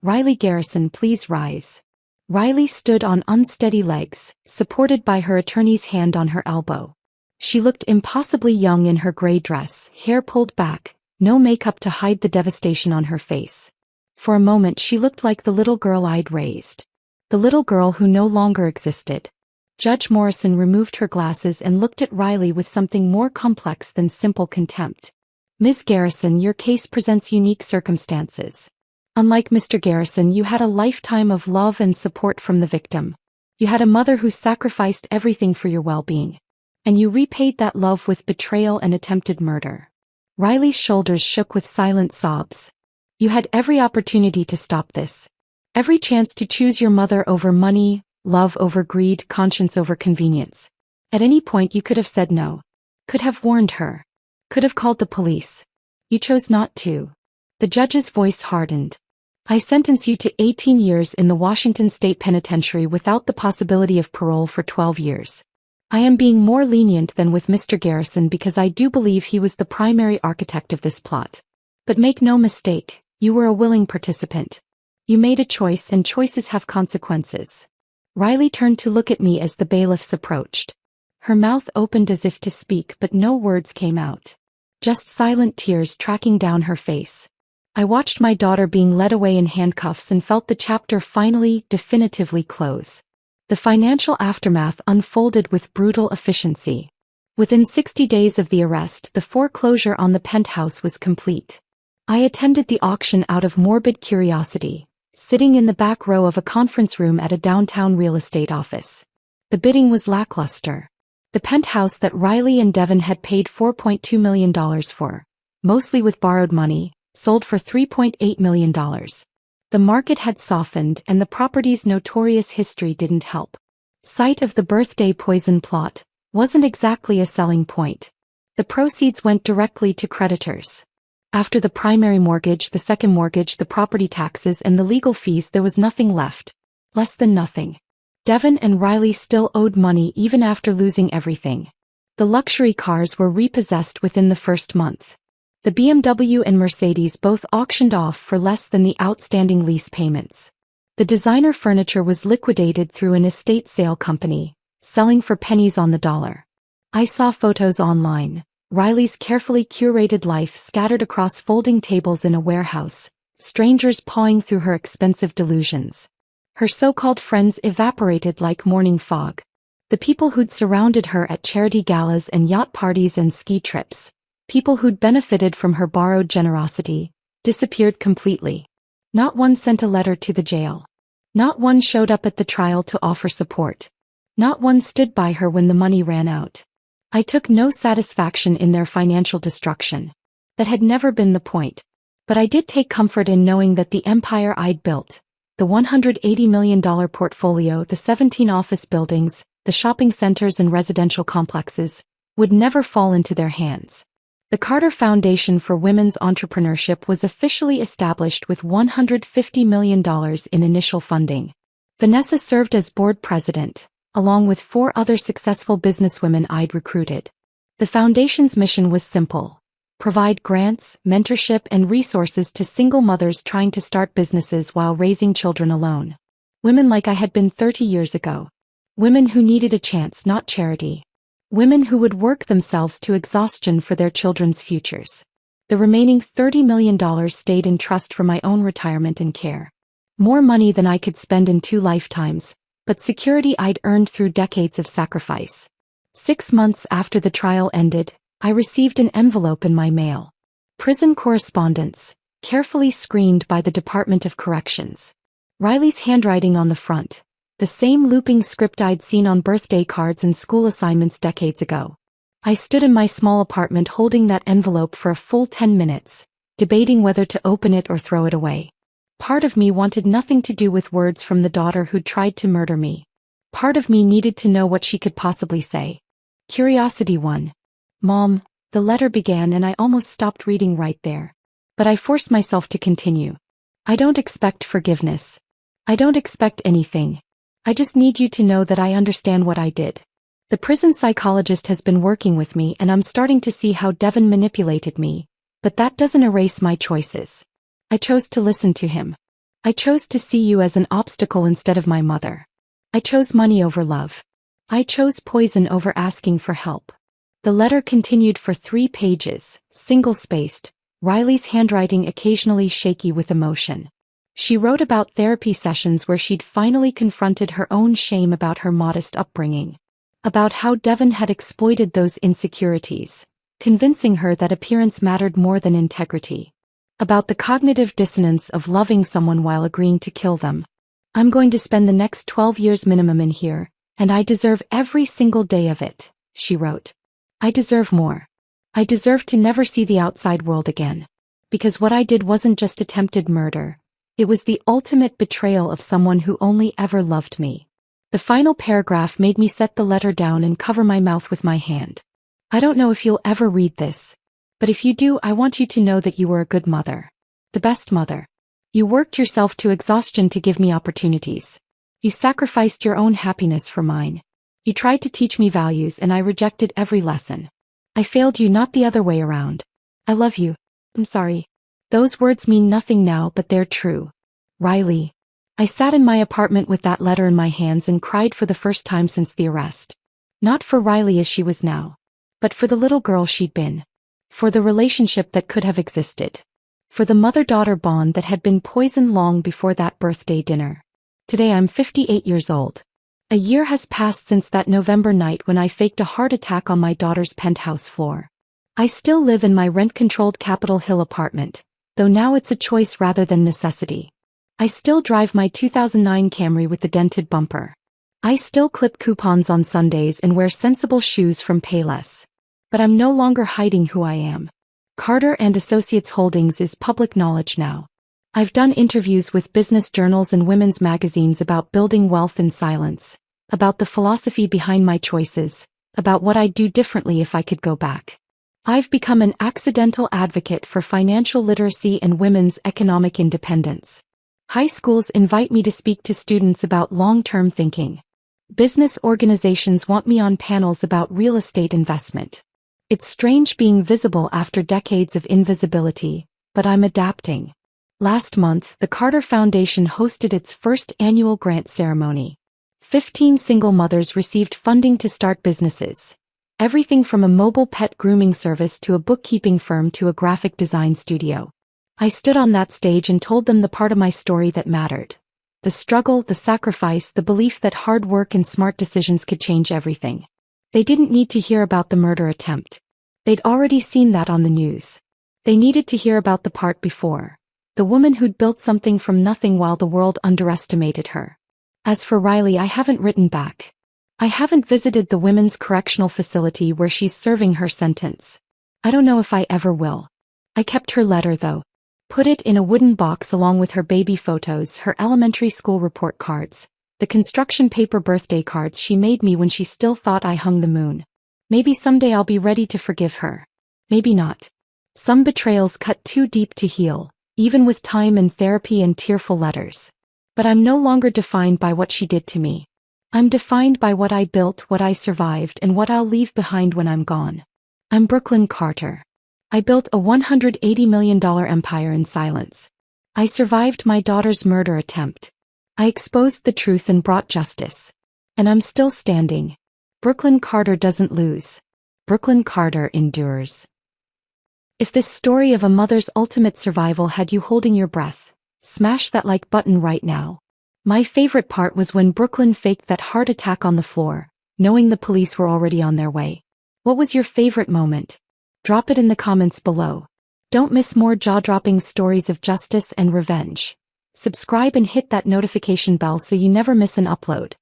Riley Garrison, please rise. Riley stood on unsteady legs, supported by her attorney's hand on her elbow. She looked impossibly young in her gray dress, hair pulled back, no makeup to hide the devastation on her face. For a moment she looked like the little girl I'd raised. The little girl who no longer existed. Judge Morrison removed her glasses and looked at Riley with something more complex than simple contempt. Ms. Garrison, your case presents unique circumstances. Unlike Mr. Garrison, you had a lifetime of love and support from the victim. You had a mother who sacrificed everything for your well-being. And you repaid that love with betrayal and attempted murder. Riley's shoulders shook with silent sobs. You had every opportunity to stop this. Every chance to choose your mother over money, love over greed, conscience over convenience. At any point you could have said no. Could have warned her. Could have called the police. You chose not to. The judge's voice hardened. I sentence you to 18 years in the Washington State Penitentiary without the possibility of parole for 12 years. I am being more lenient than with Mr. Garrison because I do believe he was the primary architect of this plot. But make no mistake, you were a willing participant. You made a choice and choices have consequences. Riley turned to look at me as the bailiffs approached. Her mouth opened as if to speak but no words came out. Just silent tears tracking down her face. I watched my daughter being led away in handcuffs and felt the chapter finally, definitively close. The financial aftermath unfolded with brutal efficiency. Within 60 days of the arrest, the foreclosure on the penthouse was complete. I attended the auction out of morbid curiosity, sitting in the back row of a conference room at a downtown real estate office. The bidding was lackluster. The penthouse that Riley and Devon had paid $4.2 million for, mostly with borrowed money, sold for $3.8 million. The market had softened and the property's notorious history didn't help. Sight of the birthday poison plot wasn't exactly a selling point. The proceeds went directly to creditors. After the primary mortgage, the second mortgage, the property taxes, and the legal fees, there was nothing left. Less than nothing. Devon and Riley still owed money even after losing everything. The luxury cars were repossessed within the first month. The BMW and Mercedes both auctioned off for less than the outstanding lease payments. The designer furniture was liquidated through an estate sale company, selling for pennies on the dollar. I saw photos online. Riley's carefully curated life scattered across folding tables in a warehouse, strangers pawing through her expensive delusions. Her so-called friends evaporated like morning fog. The people who'd surrounded her at charity galas and yacht parties and ski trips, people who'd benefited from her borrowed generosity, disappeared completely. Not one sent a letter to the jail. Not one showed up at the trial to offer support. Not one stood by her when the money ran out. I took no satisfaction in their financial destruction. That had never been the point. But I did take comfort in knowing that the empire I'd built, the $180 million portfolio, the 17 office buildings, the shopping centers and residential complexes, would never fall into their hands. The Carter Foundation for Women's Entrepreneurship was officially established with $150 million in initial funding. Vanessa served as board president, along with 4 other successful businesswomen I'd recruited. The foundation's mission was simple: provide grants, mentorship, and resources to single mothers trying to start businesses while raising children alone. Women like I had been 30 years ago. Women who needed a chance, not charity. Women who would work themselves to exhaustion for their children's futures. The remaining $30 million stayed in trust for my own retirement and care. More money than I could spend in 2 lifetimes, but security I'd earned through decades of sacrifice. 6 months after the trial ended, I received an envelope in my mail. Prison correspondence, carefully screened by the Department of Corrections. Riley's handwriting on the front, the same looping script I'd seen on birthday cards and school assignments decades ago. I stood in my small apartment holding that envelope for a full 10 minutes, debating whether to open it or throw it away. Part of me wanted nothing to do with words from the daughter who'd tried to murder me. Part of me needed to know what she could possibly say. Curiosity won. "Mom," the letter began, and I almost stopped reading right there. But I forced myself to continue. "I don't expect forgiveness. I don't expect anything. I just need you to know that I understand what I did. The prison psychologist has been working with me, and I'm starting to see how Devin manipulated me, but that doesn't erase my choices. I chose to listen to him. I chose to see you as an obstacle instead of my mother. I chose money over love. I chose poison over asking for help." The letter continued for 3 pages, single-spaced, Riley's handwriting occasionally shaky with emotion. She wrote about therapy sessions where she'd finally confronted her own shame about her modest upbringing. About how Devin had exploited those insecurities, convincing her that appearance mattered more than integrity. About the cognitive dissonance of loving someone while agreeing to kill them. "I'm going to spend the next 12 years minimum in here, and I deserve every single day of it," she wrote. "I deserve more. I deserve to never see the outside world again. Because what I did wasn't just attempted murder. It was the ultimate betrayal of someone who only ever loved me." The final paragraph made me set the letter down and cover my mouth with my hand. "I don't know if you'll ever read this. But if you do, I want you to know that you were a good mother. The best mother. You worked yourself to exhaustion to give me opportunities. You sacrificed your own happiness for mine. You tried to teach me values, and I rejected every lesson. I failed you, not the other way around. I love you. I'm sorry." Those words mean nothing now, but they're true. Riley. I sat in my apartment with that letter in my hands and cried for the first time since the arrest. Not for Riley as she was now, but for the little girl she'd been. For the relationship that could have existed. For the mother-daughter bond that had been poisoned long before that birthday dinner. Today I'm 58 years old. A year has passed since that November night when I faked a heart attack on my daughter's penthouse floor. I still live in my rent-controlled Capitol Hill apartment, though now it's a choice rather than necessity. I still drive my 2009 Camry with the dented bumper. I still clip coupons on Sundays and wear sensible shoes from Payless. But I'm no longer hiding who I am. Carter and Associates Holdings is public knowledge now. I've done interviews with business journals and women's magazines about building wealth in silence, about the philosophy behind my choices, about what I'd do differently if I could go back. I've become an accidental advocate for financial literacy and women's economic independence. High schools invite me to speak to students about long-term thinking. Business organizations want me on panels about real estate investment. It's strange being visible after decades of invisibility, but I'm adapting. Last month, the Carter Foundation hosted its first annual grant ceremony. 15 single mothers received funding to start businesses. Everything from a mobile pet grooming service to a bookkeeping firm to a graphic design studio. I stood on that stage and told them the part of my story that mattered. The struggle, the sacrifice, the belief that hard work and smart decisions could change everything. They didn't need to hear about the murder attempt. They'd already seen that on the news. They needed to hear about the part before. The woman who'd built something from nothing while the world underestimated her. As for Riley, I haven't written back. I haven't visited the women's correctional facility where she's serving her sentence. I don't know if I ever will. I kept her letter though. Put it in a wooden box along with her baby photos, her elementary school report cards, the construction paper birthday cards she made me when she still thought I hung the moon. Maybe someday I'll be ready to forgive her. Maybe not. Some betrayals cut too deep to heal, even with time and therapy and tearful letters. But I'm no longer defined by what she did to me. I'm defined by what I built, what I survived, and what I'll leave behind when I'm gone. I'm Brooklyn Carter. I built a $180 million empire in silence. I survived my daughter's murder attempt. I exposed the truth and brought justice. And I'm still standing. Brooklyn Carter doesn't lose. Brooklyn Carter endures. If this story of a mother's ultimate survival had you holding your breath, smash that like button right now. My favorite part was when Brooklyn faked that heart attack on the floor, knowing the police were already on their way. What was your favorite moment? Drop it in the comments below. Don't miss more jaw-dropping stories of justice and revenge. Subscribe and hit that notification bell so you never miss an upload.